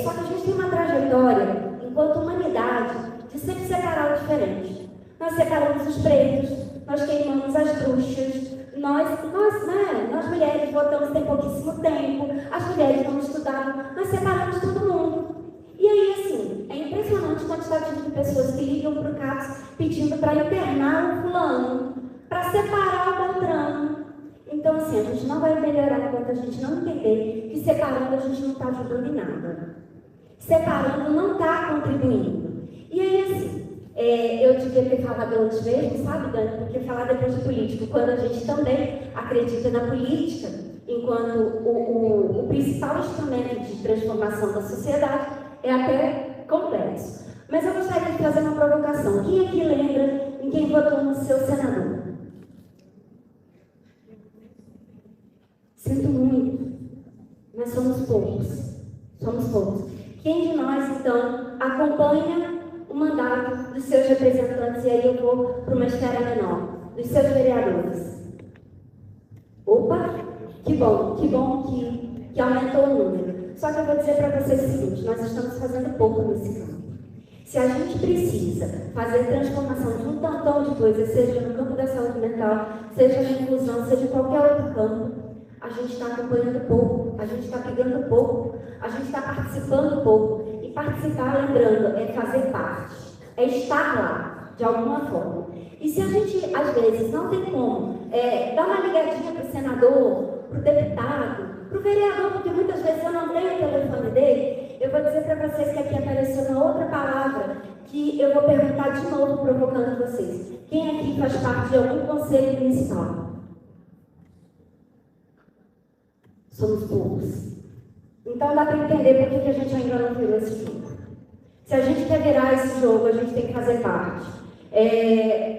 C: Só que a gente tem uma trajetória, enquanto humanidade, de sempre separar o diferente. Nós separamos os pretos, nós queimamos as bruxas, nós mulheres votamos tem pouquíssimo tempo, as mulheres não estudavam, nós separamos todo mundo. E aí, assim, é impressionante a quantidade de pessoas que ligam para o CAPS pedindo para internar o fulano, para separar o Beltrano. Então, assim, a gente não vai melhorar enquanto a gente não entender que separando a gente não está ajudando em nada. Separando não está contribuindo. E aí, assim, eu devia ter falado antes mesmo, sabe, Dani? Porque falar depois de político, quando a gente também acredita na política, enquanto o principal instrumento de transformação da sociedade, é até complexo. Mas eu gostaria de fazer uma provocação. Quem aqui lembra em quem votou no seu senador? Sinto muito, mas somos poucos. Somos poucos. Quem de nós, então, acompanha o mandato dos seus representantes, e aí eu vou para uma esfera menor, dos seus vereadores?
E: Opa, que bom que aumentou o número. Só que eu vou dizer para vocês o seguinte, nós estamos fazendo pouco nesse campo. Se a gente precisa fazer transformação de um tantão de coisas, seja no campo da saúde mental, seja na inclusão, seja em qualquer outro campo, a gente está acompanhando pouco, a gente está pegando pouco, a gente está participando pouco. E participar, lembrando, é fazer parte, é estar lá, de alguma forma. E se a gente, às vezes, não tem como dar uma ligadinha para o senador, para o deputado, para o vereador, porque muitas vezes eu não tenho o telefone dele, eu vou dizer para vocês que aqui apareceu uma outra palavra que eu vou perguntar de novo, provocando vocês. Quem aqui faz parte de algum conselho municipal? Somos poucos. Então dá para entender por que a gente ainda não virou esse jogo. Se a gente quer virar esse jogo, a gente tem que fazer parte.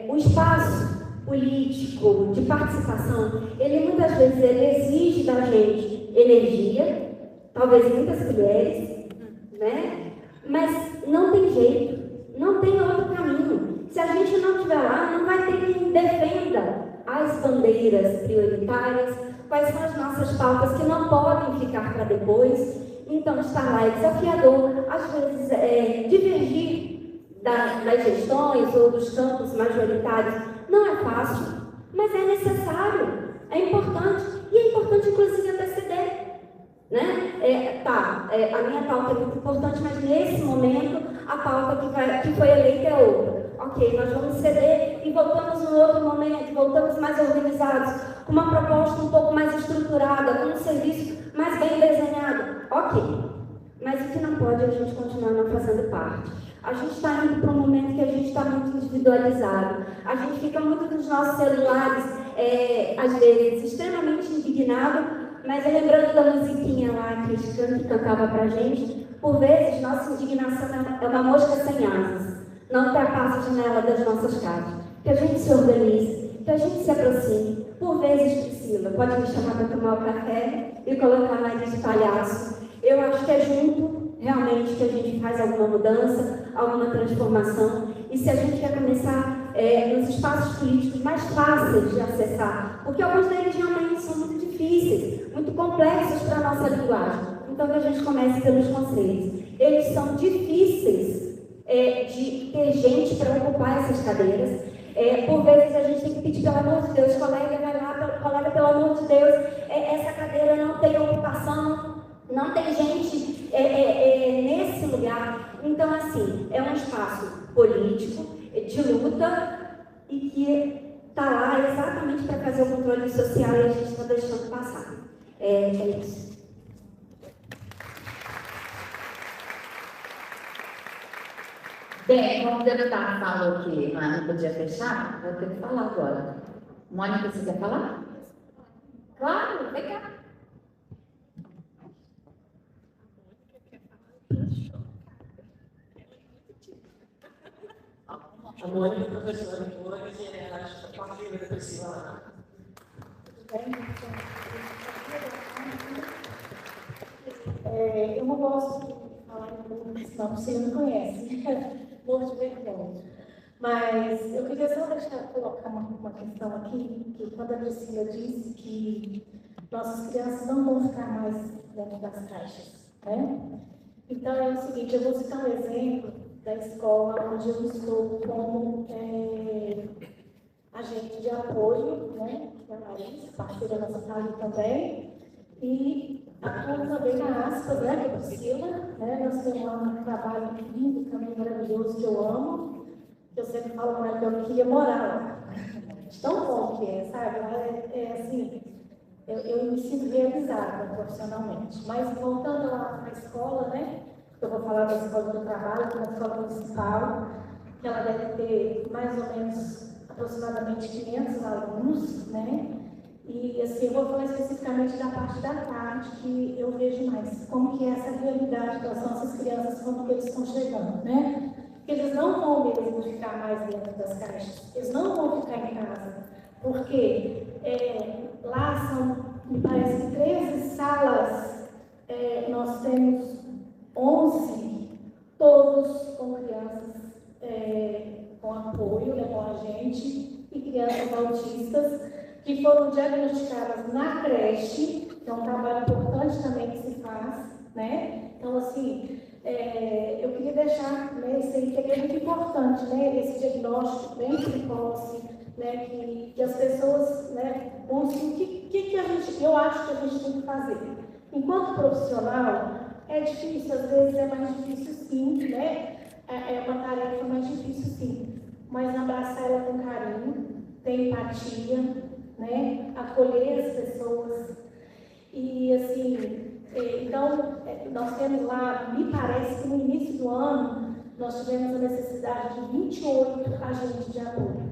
E: O espaço político de participação, ele muitas vezes exige da gente energia, talvez muitas colheres, né? Mas não tem jeito, não tem outro caminho. Se a gente não estiver lá, não vai ter quem defenda as bandeiras prioritárias, quais são as nossas pautas que não podem ficar para depois. Então, estar lá é desafiador, às vezes divergir das gestões ou dos campos majoritários não é fácil, mas é necessário, é importante, e é importante inclusive anteceder. Né? A minha pauta é muito importante, mas nesse momento a pauta que foi eleita é outra. Ok, nós vamos ceder e voltamos num outro momento, voltamos mais organizados, com uma proposta um pouco mais estruturada, com um serviço mais bem desenhado. Ok, mas o que não pode é a gente continuar não fazendo parte. A gente está indo para um momento que a gente está muito individualizado. A gente fica muito nos nossos celulares, às vezes, extremamente indignado, mas lembrando da musiquinha lá que o Skank cantava para a gente, por vezes nossa indignação é uma mosca sem asas, não ultrapassa a janela das nossas casas. Que a gente se organize, que a gente se aproxime. Por vezes, Priscila, pode me chamar para tomar o café e colocar mais de palhaço. Eu acho que é junto, realmente, que a gente faz alguma mudança, alguma transformação. E se a gente quer começar nos espaços políticos mais fáceis de acessar, porque alguns deles realmente são muito difíceis, muito complexos para a nossa linguagem. Então, que a gente comece pelos conselhos. Eles são difíceis de ter gente para ocupar essas cadeiras. Por vezes a gente tem que pedir, pelo amor de Deus, colega, vai lá, colega, pelo amor de Deus, essa cadeira não tem ocupação, não tem gente nesse lugar. Então, assim, é um espaço político, de luta, e que está lá exatamente para fazer o controle social e a gente está deixando passar. É isso.
C: Bem, como o deputado falou que não podia fechar, vou ter que falar agora. Mônica, você quer falar? Claro, vem cá.
A: A Mônica, professora de Mônica, e a partir da Priscila.
G: Eu não gosto de falar em público, senão você não conhece. Morro de vergonha. Mas eu queria só colocar uma questão aqui, que quando a Priscila disse que nossas crianças não vão ficar mais dentro das caixas, né? Então é o seguinte, eu vou citar um exemplo da escola onde eu estou como agente de apoio, né? Que é a Larissa, parceira da nossa casa também, e atuo também na Aspas, né? Que é a Priscila, né? Nós temos lá um trabalho lindo, também maravilhoso, que eu amo, que eu sempre falo com ela que eu queria morar lá. Tão bom que é, sabe? Assim, eu me sinto realizada profissionalmente. Mas voltando lá para a escola, né? Eu vou falar da escola do trabalho, que é uma escola municipal, que ela deve ter mais ou menos aproximadamente 500 alunos, né? E assim, eu vou falar especificamente da parte da tarde, que eu vejo mais como que é essa realidade das nossas crianças quando eles estão chegando, né? Porque eles não vão mesmo ficar mais dentro das caixas, eles não vão ficar em casa, porque lá são, me parece, 13 salas, nós temos 11, todos com crianças com apoio, né, com a gente, e crianças autistas. que foram diagnosticadas na creche, que é um trabalho importante também que se faz, né? Então, assim, eu queria deixar, né, isso aí que é muito importante, né, esse diagnóstico bem precoce, né, que as pessoas, né, busquem o que eu acho que a gente tem que fazer. Enquanto profissional, é difícil, às vezes é mais difícil sim, né, é uma tarefa mais difícil sim, mas abraçar ela com carinho, ter empatia, né, acolher as pessoas e, assim, então, nós temos lá, me parece que no início do ano, nós tivemos a necessidade de 28 agentes de apoio.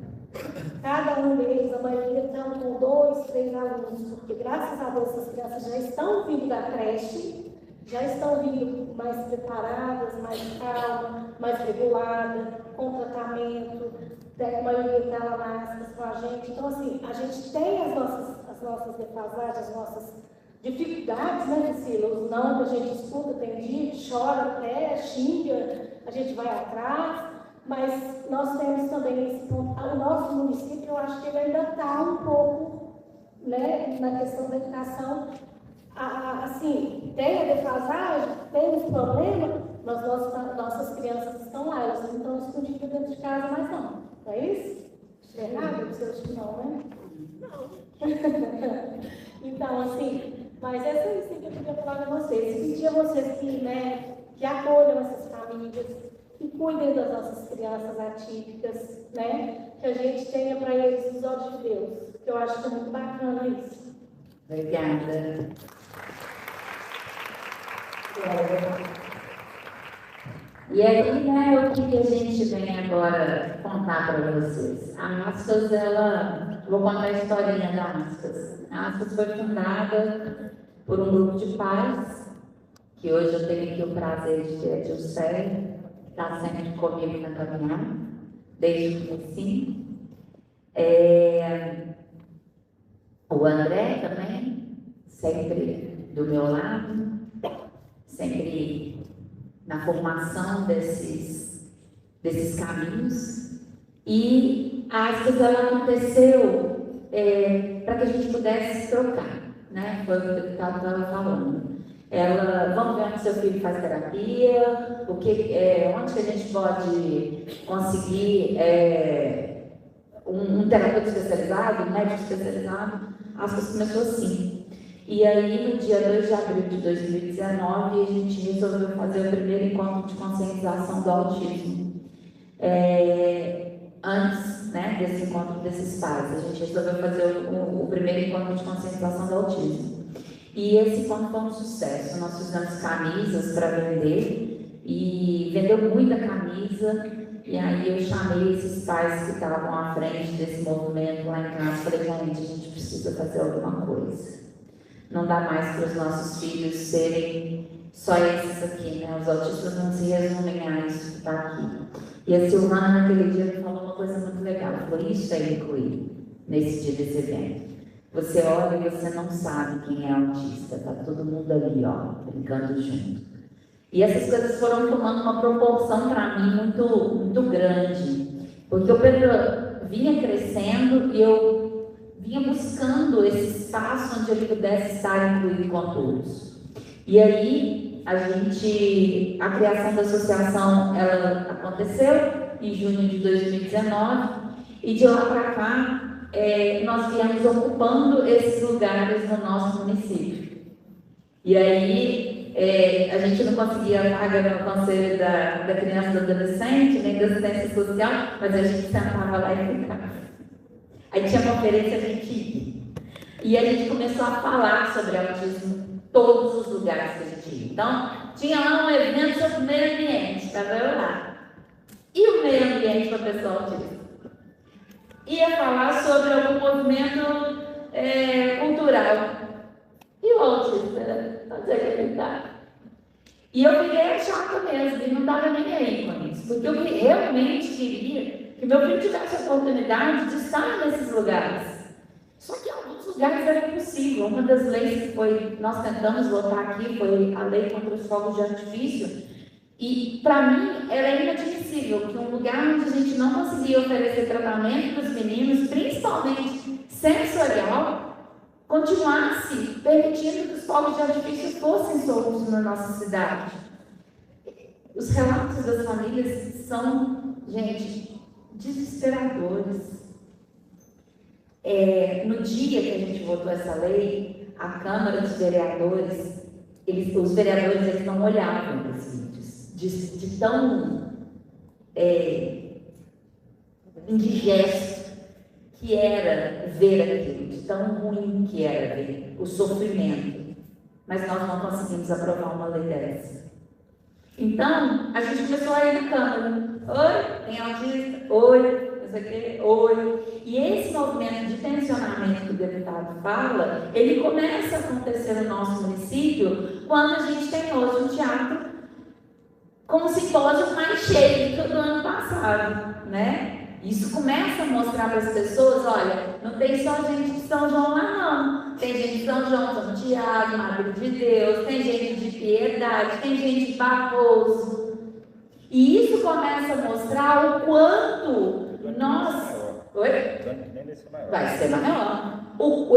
G: Cada um deles, a maioria, estão com 2, 3 alunos, porque graças a Deus essas crianças já estão vindo da creche, já estão vindo mais preparadas, mais calmas, mais reguladas, com tratamento, a maioria está lá na aspas com a gente. Então, assim, a gente tem as nossas defasagens, as nossas dificuldades, né, Priscila? Os não que a gente escuta, tem dia que chora até, xinga, a gente vai atrás, mas nós temos também esse ponto. O nosso município, eu acho que ele ainda está um pouco, né, na questão da educação, assim, tem a defasagem, tem os problemas, mas nossas crianças estão lá, elas não estão escondidas dentro de casa mais não. Não é isso? É errado? Eu acho que não, né? Não. Então, assim, mas essa é isso que eu queria falar com vocês. Pedir a vocês que, né, que acolham essas famílias, que cuidem das nossas crianças atípicas, né, que a gente tenha para eles os olhos de Deus, que eu acho que é muito bacana isso.
C: Obrigada. E aí, né, o que a gente vem agora contar para vocês? A Aspas, vou contar a historinha da Aspas. A Aspas foi fundada por um grupo de pais, que hoje eu tenho aqui o prazer de ter a Dilcéia, que está sempre comigo na caminhada, desde o comecinho. O André também, sempre do meu lado, sempre na formação desses caminhos. E a Aspas, ela aconteceu para que a gente pudesse trocar, né? Foi o que o deputado estava falando. Vamos ver onde seu filho faz terapia, onde que a gente pode conseguir um terapeuta especializado, um médico especializado. A Aspas começou assim. E aí, no dia 2 de abril de 2019, a gente resolveu fazer o primeiro encontro de conscientização do autismo. Antes, né, desse encontro desses pais, a gente resolveu fazer o primeiro encontro de conscientização do autismo. E esse encontro foi um sucesso. Nós fizemos camisas para vender e vendeu muita camisa. E aí eu chamei esses pais que estavam à frente desse movimento lá em casa e falei, gente, a gente precisa fazer alguma coisa. Não dá mais para os nossos filhos serem só esses aqui, né? Os autistas não se resumem a isso que está aqui. E a Silvana, naquele dia, me falou uma coisa muito legal. Ela falou, isso é incluir nesse dia desse evento. Você olha e você não sabe quem é autista. Está todo mundo ali, ó, brincando junto. E essas coisas foram tomando uma proporção para mim muito, muito grande. Porque o Pedro vinha crescendo e eu vinha buscando esse espaço onde ele pudesse estar incluído com todos. E aí, a criação da associação, ela aconteceu em junho de 2019, e de lá para cá, nós viemos ocupando esses lugares no nosso município. E aí, a gente não conseguia vaga no Conselho da Criança e do Adolescente, nem da Assistência Social, mas a gente sentava lá e ficava. Aí tinha conferência, a gente ia. E a gente começou a falar sobre autismo em todos os lugares que a gente ia. Então, tinha lá um evento sobre o meio ambiente, estava eu lá. E o meio ambiente para a pessoa autista? Ia falar sobre algum movimento cultural. E o autista, né? Fazer acreditar. E eu fiquei chata mesmo, e não estava nem aí com isso. Porque eu realmente queria que meu filho tivesse a oportunidade de estar nesses lugares. Só que em alguns lugares era impossível. Uma das leis que nós tentamos votar aqui foi a lei contra os fogos de artifício. E, para mim, era inadmissível que um lugar onde a gente não conseguia oferecer tratamento para os meninos, principalmente sensorial continuasse permitindo que os fogos de artifício fossem soltos na nossa cidade. Os relatos das famílias são, gente, desesperadores. No dia que a gente votou essa lei, a Câmara dos Vereadores, os vereadores eles não olhavam para esses vídeos, de tão indigesto que era ver aquilo, de tão ruim que era ver o sofrimento. Mas nós não conseguimos aprovar uma lei dessa. Então, a gente começou a ir na Câmara. Oi, tem autista? Oi, não sei o quê? Oi. E esse movimento de tensionamento que o deputado fala, ele começa a acontecer no nosso município quando a gente tem hoje um teatro com um simpósio mais cheio do que o do ano passado, né? Isso começa a mostrar para as pessoas, olha, não tem só gente de São João lá não, tem gente de São João, São Tiago, Madre de Deus, tem gente de Piedade, tem gente de Barroso. E isso começa a mostrar o quanto nós... Oi? Vai ser maior.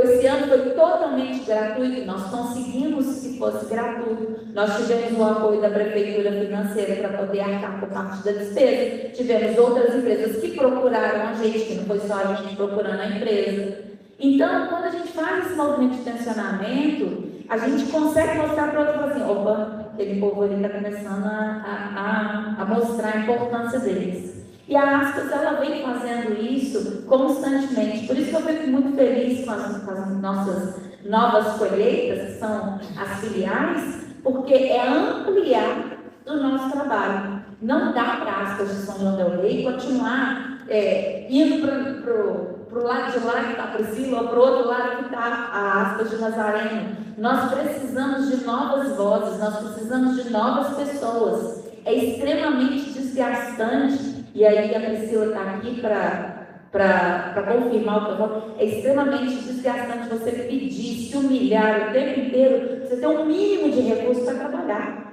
C: Esse ano foi totalmente gratuito, nós conseguimos que fosse gratuito. Nós tivemos o apoio da Prefeitura Financeira para poder arcar com parte da despesa. Tivemos outras empresas que procuraram a gente, que não foi só a gente procurando a empresa. Então, quando a gente faz esse movimento de tensionamento, a gente consegue mostrar para outros assim, opa, aquele povo ali está começando a mostrar a importância deles. E a Aspas, ela vem fazendo isso constantemente. Por isso que eu fico muito feliz com as nossas novas colheitas, que são as filiais, porque é ampliar o nosso trabalho. Não dá para a Aspas de São João del Rei continuar indo para o lado de lá que está a Priscila, ou para o outro lado que está a Aspas de Nazareno. Nós precisamos de novas vozes, nós precisamos de novas pessoas. É extremamente desgastante. E aí a Priscila está aqui para confirmar o que eu falo. É extremamente desgastante você pedir, se humilhar o tempo inteiro, você ter um mínimo de recurso para trabalhar.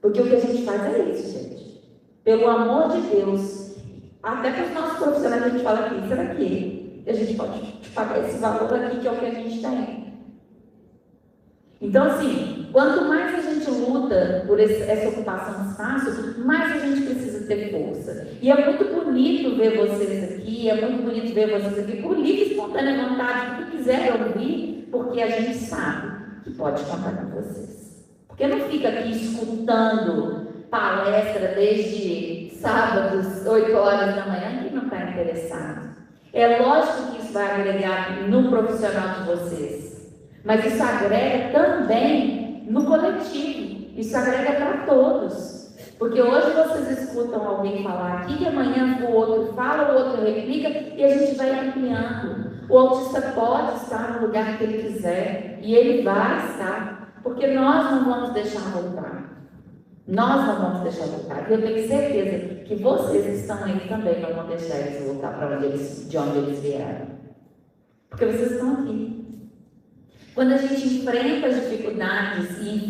C: Porque o que a gente faz é isso, gente. Pelo amor de Deus, até para os nossos profissionais a gente fala aqui, será que a gente pode pagar esse valor aqui que é o que a gente tem? Então, assim, quanto mais a gente luta por essa ocupação de espaço, mais a gente precisa ter força. E é muito bonito ver vocês aqui, é muito bonito ver vocês aqui, por livre e espontânea vontade, do que quiser ouvir, porque a gente sabe que pode contar com vocês. Porque não fica aqui escutando palestra desde sábados, 8 horas da manhã, que não está interessado. É lógico que isso vai agregar no profissional de vocês. Mas isso agrega também no coletivo, isso agrega para todos. Porque hoje vocês escutam alguém falar aqui, e amanhã o outro fala, o outro replica, e a gente vai ampliando. O autista pode estar no lugar que ele quiser, e ele vai estar, porque nós não vamos deixar voltar. Nós não vamos deixar voltar. E eu tenho certeza que vocês que estão aí também não vão deixar eles voltar de onde eles vieram. Porque vocês estão aqui. Quando a gente enfrenta as dificuldades e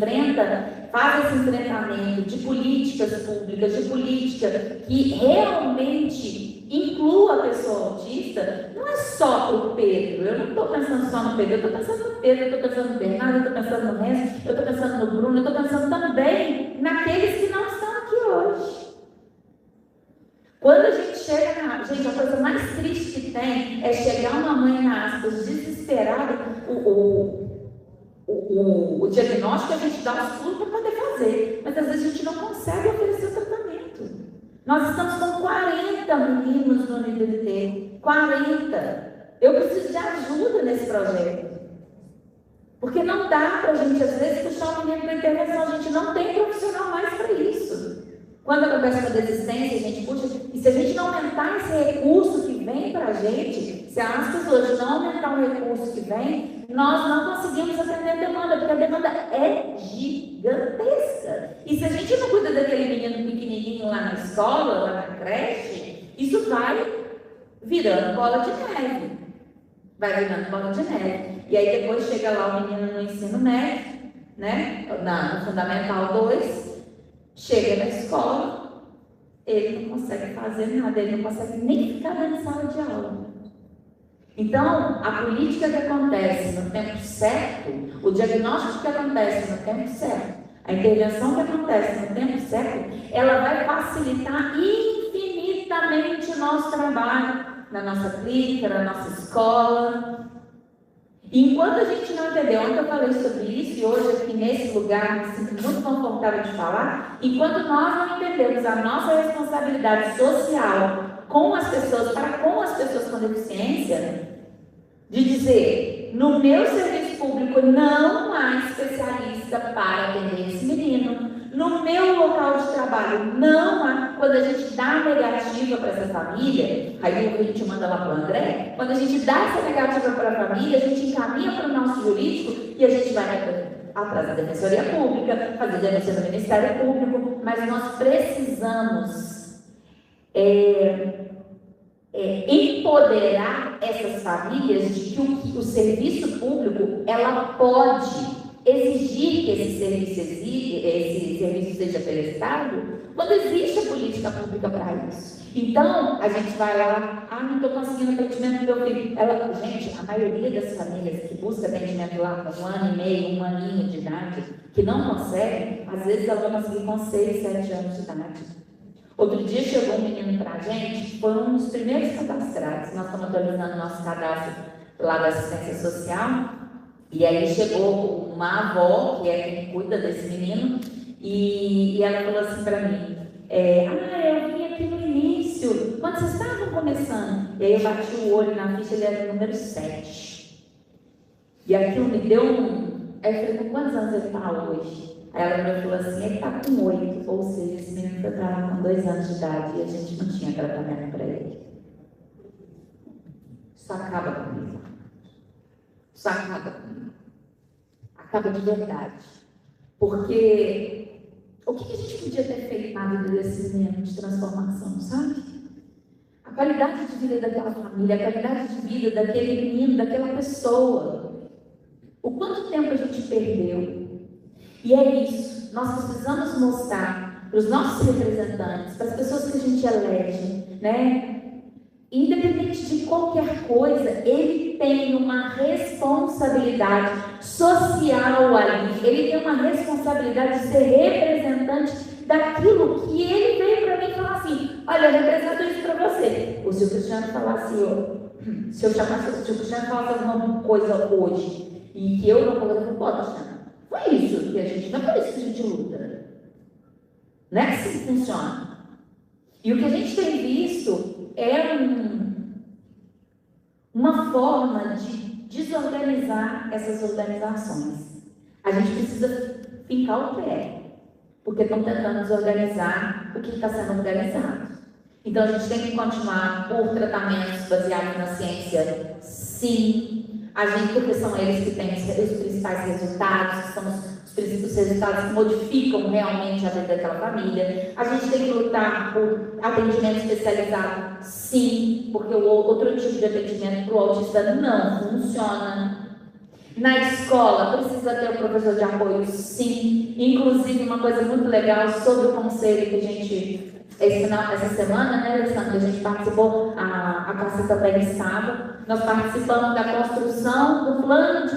C: faz esse enfrentamento de políticas públicas, de política que realmente inclua a pessoa autista, não é só para o Pedro. Eu não estou pensando só no Pedro, eu estou pensando no Pedro, eu estou pensando no Bernardo, eu estou pensando no Renzo, eu estou pensando no Bruno, eu estou pensando também naqueles que não estão aqui hoje. Quando a gente chega gente, a coisa mais triste que tem é chegar uma mãe na Aspas desesperada, o diagnóstico a gente dá os pulos para poder fazer, mas às vezes a gente não consegue oferecer o tratamento. Nós estamos com 40 meninos no nível de T, 40. Eu preciso de ajuda nesse projeto. Porque não dá para a gente, às vezes, puxar o menino para a intervenção, a gente não tem profissional mais para isso. Quando acontece uma desistência, a gente puxa, e se a gente não aumentar esse recurso que vem para a gente, se a Aspas hoje não aumentar o recurso que vem, nós não conseguimos atender a demanda, porque a demanda é gigantesca. E se a gente não cuida daquele menino pequenininho lá na escola, lá na creche, isso vai virando bola de neve. Vai virando bola de neve. E aí depois chega lá o menino no ensino médio, né? No Fundamental 2, chega na escola, ele não consegue fazer nada, ele não consegue nem ficar na sala de aula. Então, a política que acontece no tempo certo, o diagnóstico que acontece no tempo certo, a intervenção que acontece no tempo certo, ela vai facilitar infinitamente o nosso trabalho, na nossa clínica, na nossa escola. E enquanto a gente não entendeu, ontem eu falei sobre isso, e hoje aqui nesse lugar me sinto muito confortável de falar, enquanto nós não entendemos a nossa responsabilidade social com as pessoas, para com as pessoas com deficiência, de dizer, no meu serviço público não há especialista para atender esse menino, no meu local de trabalho não há, quando a gente dá negativa para essa família, aí a gente manda lá para o André, quando a gente dá essa negativa para a família, a gente encaminha para o nosso jurídico e a gente vai atrás da Defensoria Pública, fazer denúncia no Ministério Público, mas nós precisamos empoderar essas famílias de que o serviço público, ela pode exigir que esse serviço seja prestado quando existe a política pública para isso. Então, a gente vai lá, não estou conseguindo atendimento do meu filho. Gente, a maioria das famílias que busca atendimento lá com 1 ano e meio, 1 aninho de idade, que não consegue, às vezes ela vai conseguir com 6, 7 anos de idade. Outro dia chegou um menino para a gente, foi um dos primeiros cadastrados. Nós estamos atualizando o nosso cadastro lá da assistência social. E aí chegou uma avó, que é quem cuida desse menino, e ela falou assim para mim, eu vim aqui no início, quando vocês estavam começando. E aí eu bati o olho na ficha, ele era o número 7. E aquilo me deu Aí eu falei, com quantos anos ele está hoje? Aí ela me falou assim, ele está com 8, ou seja, esse menino foi para lá com 2 anos de idade e a gente não tinha tratamento para ele. Isso acaba comigo. Isso acaba comigo. Acaba de verdade. Porque o que a gente podia ter feito na vida desse menino de transformação, sabe? A qualidade de vida daquela família, a qualidade de vida daquele menino, daquela pessoa. O quanto tempo a gente perdeu. E é isso, nós precisamos mostrar para os nossos representantes, para as pessoas que a gente elege, né? Independente de qualquer coisa, ele tem uma responsabilidade social ali, ele tem uma responsabilidade de ser representante daquilo que ele veio para mim e falar assim, olha, eu represento isso para você. O Silvio Cristiano falasse, se eu chamasse o Silvio Cristiano falasse alguma coisa hoje, e que eu não pode chamar. Foi isso que a gente, não é por isso que a gente luta. Não é assim que funciona. E o que a gente tem visto é uma forma de desorganizar essas organizações. A gente precisa fincar o pé, porque estão tentando desorganizar o que está sendo organizado. Então a gente tem que continuar por tratamentos baseados na ciência, sim. Porque são eles que têm os principais resultados, que são os resultados que modificam realmente a vida daquela família. A gente tem que lutar por atendimento especializado, sim, porque o outro tipo de atendimento para o autista não funciona. Na escola, precisa ter um professor de apoio, sim. Inclusive, uma coisa muito legal sobre o conselho que a gente... Essa semana, né, Alessandra, a gente participou, a Cássia também estava, nós participamos da construção do plano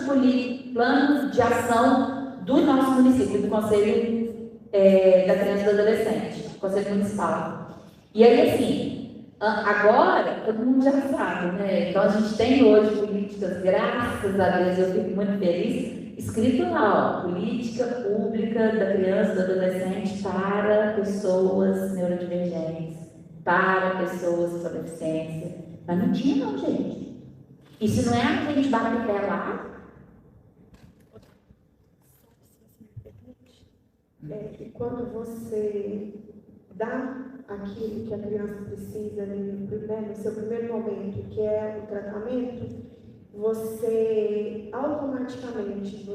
C: de ação do nosso município, do Conselho da Criança e do Adolescente, Conselho Municipal. E aí, assim, agora, todo mundo já sabe, né? Então, a gente tem hoje políticas, graças a Deus, eu fico muito feliz, escrito lá, política pública da criança e do adolescente para pessoas neurodivergentes, para pessoas com deficiência. Mas não tinha não, gente. E se não é a gente bater o pé lá...
E: E quando você dá aquilo que a criança precisa no seu primeiro momento, que é o tratamento, você automaticamente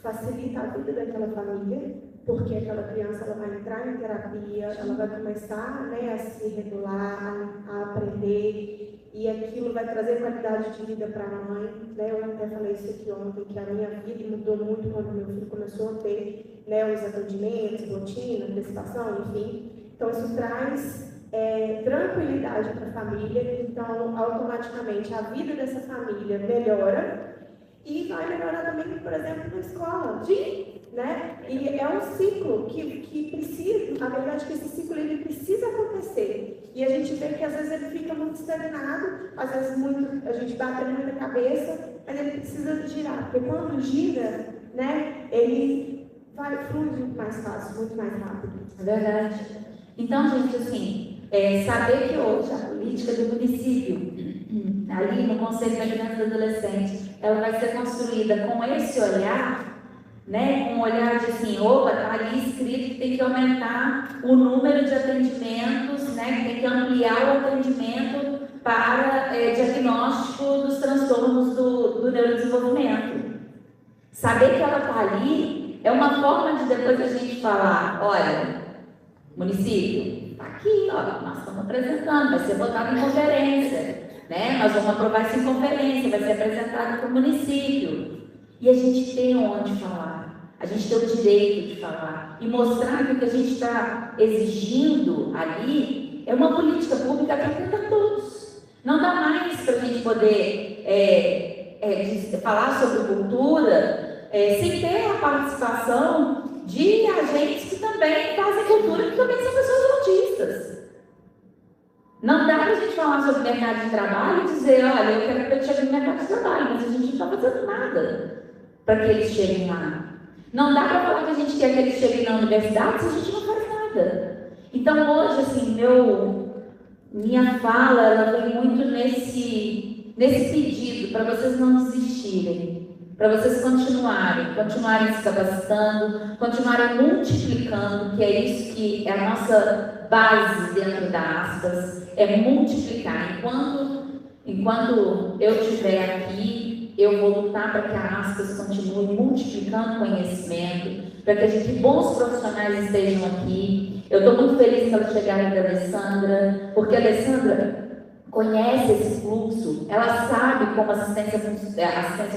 E: facilita a vida daquela família, porque aquela criança ela vai entrar em terapia, ela vai começar, né, a se regular, a aprender, e aquilo vai trazer qualidade de vida para a mãe, né? Eu até falei isso aqui ontem, que a minha vida mudou muito quando meu filho começou a ter, né, os atendimentos, rotina, prestação, enfim. Então isso traz tranquilidade para a família, então automaticamente a vida dessa família melhora e vai melhorar também, por exemplo, na escola, né? E é um ciclo que precisa, na verdade, que esse ciclo ele precisa acontecer. E a gente vê que às vezes ele fica muito estagnado, às vezes a gente bate muita cabeça, mas ele precisa girar, porque quando gira, né, ele flui muito mais fácil, muito mais rápido.
C: É verdade. Então, gente, assim, saber que hoje a política do município, ali no Conselho da Criança e do Adolescente, ela vai ser construída com esse olhar, né, com um olhar de assim, opa, está ali escrito que tem que aumentar o número de atendimentos, né, que tem que ampliar o atendimento para diagnóstico dos transtornos do neurodesenvolvimento. Saber que ela está ali é uma forma de depois a gente falar, olha, município, está aqui, ó, nós estamos apresentando, vai ser votado em conferência, né? Nós vamos aprovar isso em conferência, vai ser apresentado para o município. E a gente tem onde falar, a gente tem o direito de falar e mostrar que o que a gente está exigindo ali é uma política pública que atenda a todos. Não dá mais para a gente poder falar sobre cultura sem ter a participação de agentes que também fazem cultura, que também são pessoas autistas. Não dá para a gente falar sobre mercado de trabalho e dizer, olha, eu quero que eles cheguem no mercado de trabalho, mas a gente não está fazendo nada para que eles cheguem lá. Não dá para falar que a gente quer que eles cheguem na universidade se a gente não faz nada. Então, hoje, assim, minha fala, ela vem muito nesse pedido para vocês não desistirem, para vocês continuarem se capacitando, continuarem multiplicando, que é isso que é a nossa base dentro da Aspas, é multiplicar. Enquanto eu estiver aqui, eu vou lutar para que a Aspas continue multiplicando conhecimento, para que bons profissionais estejam aqui. Eu estou muito feliz pela chegada da Alessandra, porque a Alessandra conhece esse fluxo, ela sabe como a assistência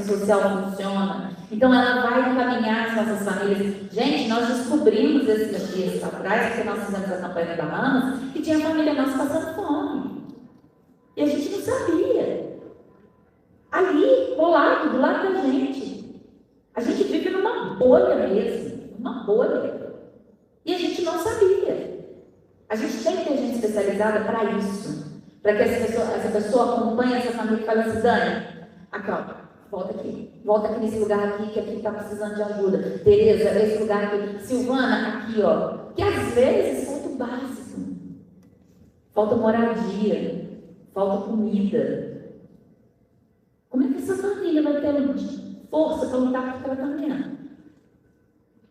C: social funciona, então ela vai encaminhar as nossas famílias. Gente, nós descobrimos esses dias atrás, porque nós fizemos a campanha da Mamas, que tinha família nossa passando fome. E a gente não sabia. Ali, colado, do lado da gente. A gente vive numa bolha mesmo, uma bolha. E a gente não sabia. A gente tem que ter gente especializada para isso. Para que essa pessoa acompanhe essa família e fale assim, Dani, aqui ó, volta aqui nesse lugar aqui, que aqui está precisando de ajuda. Tereza, esse lugar aqui. Silvana, aqui ó. Que às vezes falta o básico. Falta moradia, falta comida. Como é que essa família vai ter força para lutar contra o tratamento?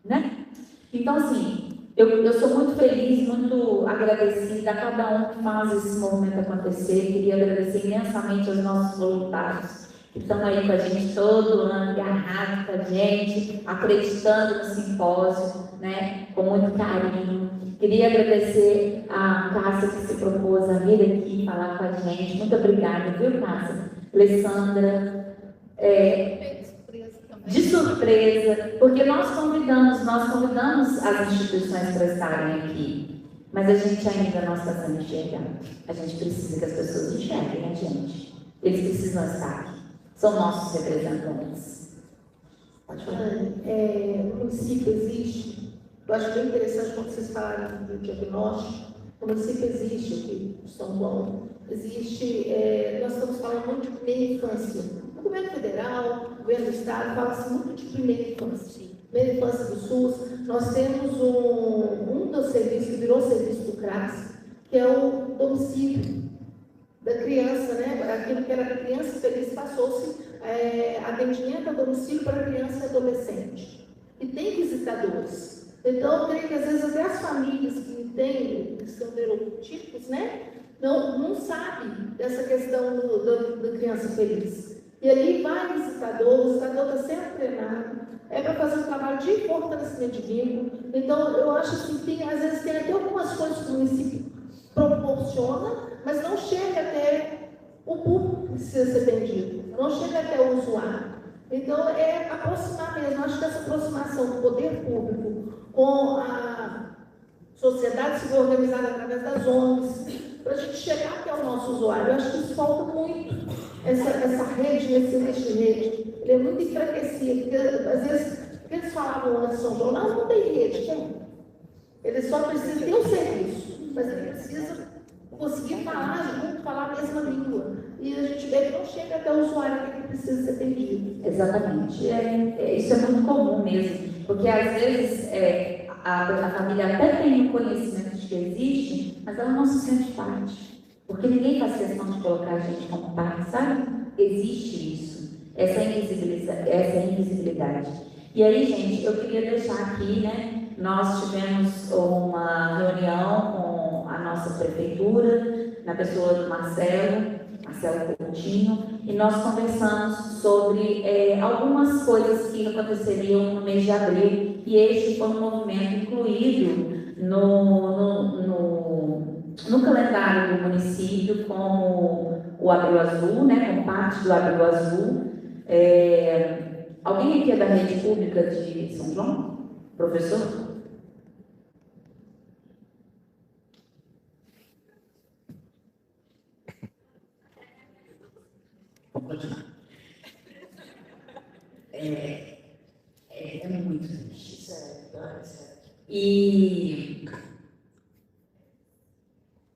C: Né? Então assim, eu sou muito feliz, muito agradecida a cada um que faz esse movimento acontecer. Queria agradecer imensamente aos nossos voluntários que estão aí com a gente todo ano, agarrados com a gente, acreditando no simpósio, né, com muito carinho. Queria agradecer a Cássia que se propôs a vir aqui falar com a gente. Muito obrigada, viu, Cássia? Alessandra, de surpresa, porque nós convidamos as instituições para estarem aqui, mas a gente ainda não está sendo enxergado. A gente precisa que as pessoas enxerguem a gente. Eles precisam estar aqui. São nossos representantes. Pode falar.
D: O município existe. Eu acho bem interessante quando vocês falaram do diagnóstico. O município existe aqui, em São Paulo. Existe, nós estamos falando muito de primeira infância. O governo federal, o governo do estado, fala-se muito de primeira infância. Primeira infância do SUS. Nós temos um dos serviços que virou serviço do CRAS, que é o domicílio da criança, né? Aquilo que era criança feliz passou-se atendimento a domicílio para criança e adolescente. E tem visitadores. Então, eu creio que às vezes até as famílias que são neurotípicos, né? Não sabem dessa questão da criança feliz. E ali vai o visitador está sempre treinado, para fazer um trabalho de fortalecimento de vínculo. Então, eu acho assim, às vezes tem até algumas coisas que o município proporciona, mas não chega até o público que precisa ser atendido, não chega até o usuário. Então, é aproximar mesmo. Acho que essa aproximação do poder público com sociedade civil organizada através das ONGs, para a gente chegar até o nosso usuário. Eu acho que isso falta muito, essa rede, esse rede. Ele é muito enfraquecido, porque às vezes, porque eles falavam antes de São João, não tem rede, tem. Ele só precisa ter um serviço, mas ele precisa conseguir falar junto, falar a mesma língua. E a gente vê que não chega até o usuário que precisa ser atendido.
C: Exatamente. Isso é muito comum mesmo, porque às vezes a família até tem o conhecimento de que existe, mas ela não se sente parte. Porque ninguém faz questão de colocar a gente como parte, sabe? Existe isso, essa invisibilidade. E aí, gente, eu queria deixar aqui, né? Nós tivemos uma reunião com a nossa prefeitura, na pessoa do Marcelo Coutinho, e nós conversamos sobre algumas coisas que aconteceriam no mês de abril, e este foi um movimento incluído no calendário do município, como o Abril Azul, né, como parte do Abril Azul. Alguém aqui é da rede pública de São João? Professor? Vamos continuar. É muito triste. E,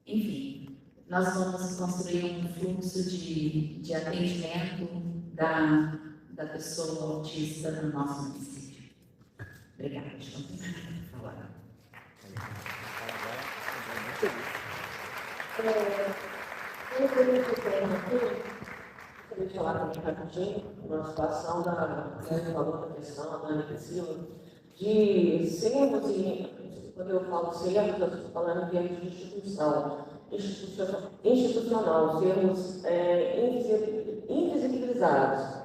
C: enfim, nós vamos construir um fluxo de atendimento da pessoa autista no nosso município. Obrigada. Deixa eu falar.
A: Eu queria falar também rapidinho uma situação da questão da Ana Priscila, de sermos, quando eu falo sermos, eu estou falando em termos de institucional, sermos invisibilizados.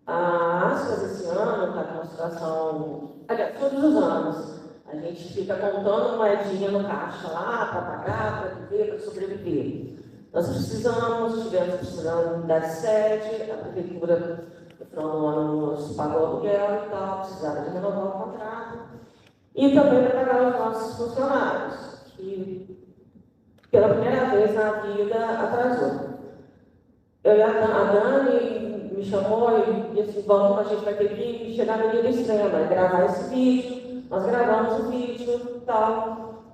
A: A Aspas esse ano está com uma situação, aliás, todos os anos, a gente fica contando moedinha no caixa lá para pagar, para viver, para sobreviver. Nós estivemos precisando da sede, a prefeitura, no final do ano, nos pagou aluguel e tal, precisava de renovar o contrato. E também para pagar os nossos funcionários, que pela primeira vez na vida atrasou. A Dani me chamou e disse, vamos, a gente vai ter que chegar na medida extrema, gravar esse vídeo. Nós gravamos o vídeo e tal.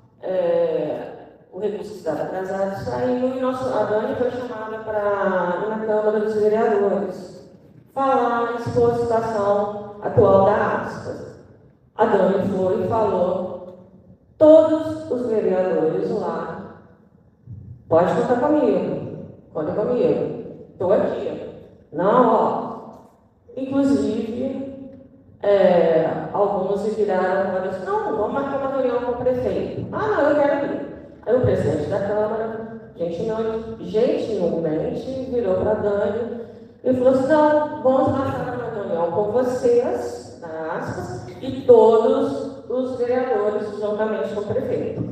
A: O recurso que estava atrasado saiu e a Dani foi chamada para ir na Câmara dos Vereadores falar, expor a situação atual da Aspas. A Dani foi e falou, todos os vereadores lá, pode contar comigo, conta comigo, estou aqui. Não, inclusive, alguns se viraram e falaram assim, não, vamos marcar uma reunião com o prefeito. Ah, não, eu quero ir. Aí o presidente da Câmara, gentilmente, virou para a Dani e falou assim, não, vamos marcar uma reunião com vocês, na Aspas, e todos os vereadores, juntamente com o prefeito.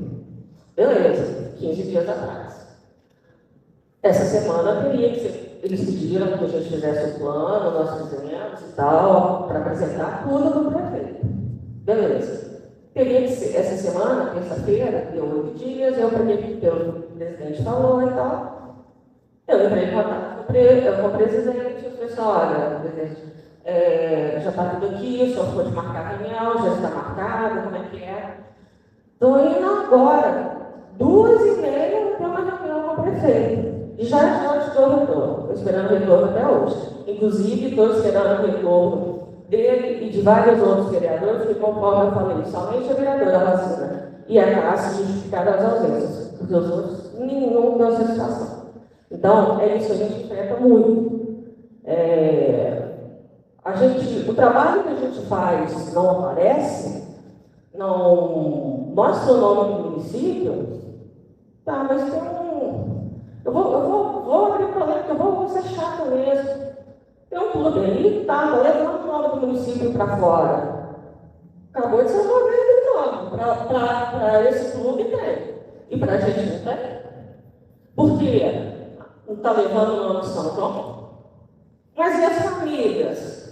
A: Beleza, 15 dias atrás. Essa semana teria que ser, eles pediram que a gente fizesse o plano, nós fizemos e tal, para apresentar tudo para o prefeito. Beleza. Teria que ser, essa semana, terça-feira, deu 8 dias, eu peguei pelo presidente falou e tal. Eu entrei em contato com o presidente, eu falei assim, olha, presidente, já está tudo aqui, só pode marcar a reunião, já está marcado, como é que é? Estou indo agora, 2h30, para uma reunião com o prefeito. E já estou no retorno, estou esperando o retorno até hoje. Inclusive, estou esperando o retorno dele e de vários outros vereadores, que conforme eu falei, somente a vereadora Vacina e a Cássia justificaram as ausências, porque os outros, nenhum deu satisfação. Então, é isso que a gente enfrenta muito. O trabalho que a gente faz não aparece, não mostra o nome do município, tá, mas tem eu vou abrir problema, que eu vou ser chato mesmo. Tem um clube ali que está levando o nome do município para fora. Acabou de ser uma vez de nome. Para esse clube tem. E para a gente não tem. Por quê? Não está levando o nome de São João? Mas e as famílias?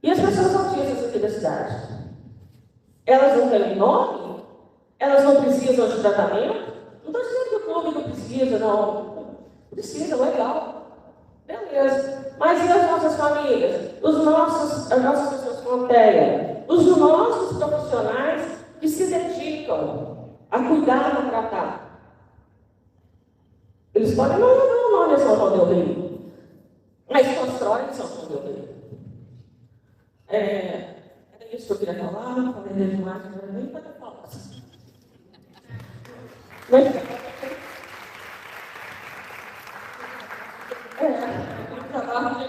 A: E as pessoas autistas aqui da cidade? Elas não têm nome? Elas não precisam de tratamento? Não estou dizendo que o público precisa, não. Precisa, legal. Beleza. Mas e as nossas famílias? As nossas pessoas com TEA? Os nossos profissionais que se dedicam a cuidar e tratar? Eles podem não levar o nome a São João del Rei, mas constroem São João del Rei. Era isso que eu queria falar, falei demais, mas nem para falar. O trabalho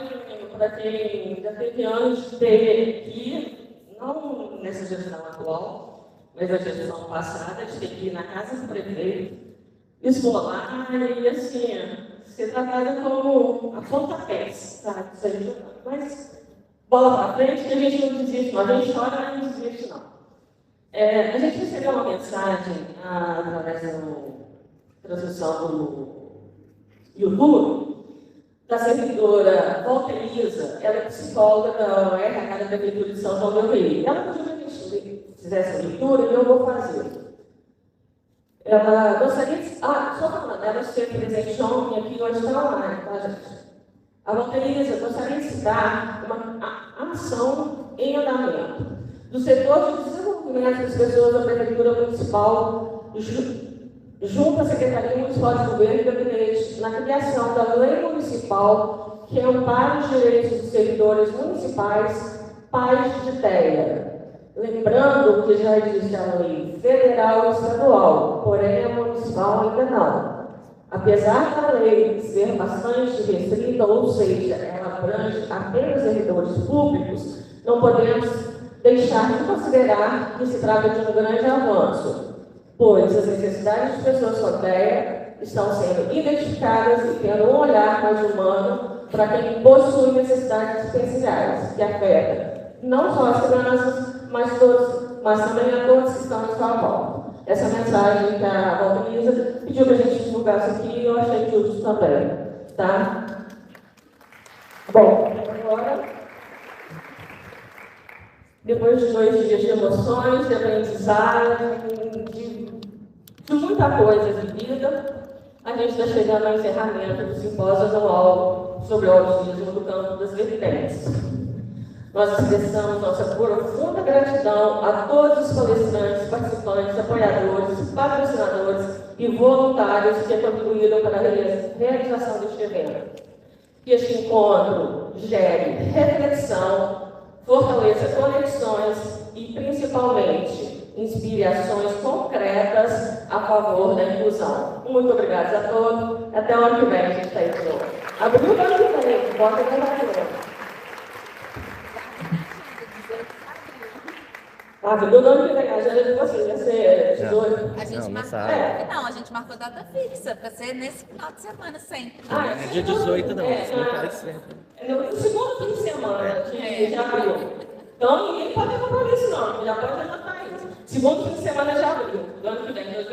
A: para quem já teve anos de ter aqui, não nessa gestão atual, mas a gestão passada, de ter que ir na casa do prefeito, esmolar e, assim, ser tratada como a pontapés, sabe? Mas bola para frente, que a gente não desiste, não. A gente chora, mas não desiste, não. A gente recebeu uma mensagem através da transmissão do YouTube, da servidora Volta Elisa. Ela é psicóloga da RH da Prefeitura de São João del Rei. Ela pediu que a gente fizesse a leitura e eu vou fazer. Ela gostaria de... só falando, ela esteve presente ontem aqui hoje está online, tá, gente? A Volta Elisa gostaria de citar uma ação em andamento do setor de desenvolvimento das pessoas da Prefeitura Municipal, junto à Secretaria Municipal de Governo e Gabinete, na criação da Lei Municipal que ampara os direitos dos servidores municipais pais de TEA. Lembrando que já existe a lei federal e estadual, porém a municipal ainda não. Apesar da lei ser bastante restrita, ou seja, ela abrange apenas servidores públicos, não podemos deixar de considerar que se trata de um grande avanço, pois as necessidades de pessoas com TEA estão sendo identificadas e tendo um olhar mais humano para quem possui necessidades especiais, que afetam não só as crianças, mas também a todos que estão à sua volta. Essa mensagem que a Volta Elisa pediu para a gente divulgasse aqui e eu achei justo também, tá? Bom, agora, depois de 2 dias de emoções, de aprendizagem, de muita coisa vivida, a gente está chegando ao encerramento do simpósio anual sobre o autismo do campo das vertentes. Nós expressamos nossa profunda gratidão a todos os palestrantes, participantes, apoiadores, patrocinadores e voluntários que contribuíram para a realização deste evento. Que este encontro gere reflexão, fortaleça conexões e, principalmente, inspire ações concretas a favor da inclusão. Muito obrigada a todos. Até o ano que vem a gente está aí de novo. Abriu o ano que vem, bota a novo. Do ano que vem, a agenda de vocês vai ser 18.
H: A gente marcou. Não, a gente marcou data fixa, para ser nesse final de semana sempre.
B: É dia 18, não.
A: No segundo fim de semana de abril. Então ninguém pode comprar isso, não. Já pode anotar isso. Segundo fim de semana de abril, do ano que vem,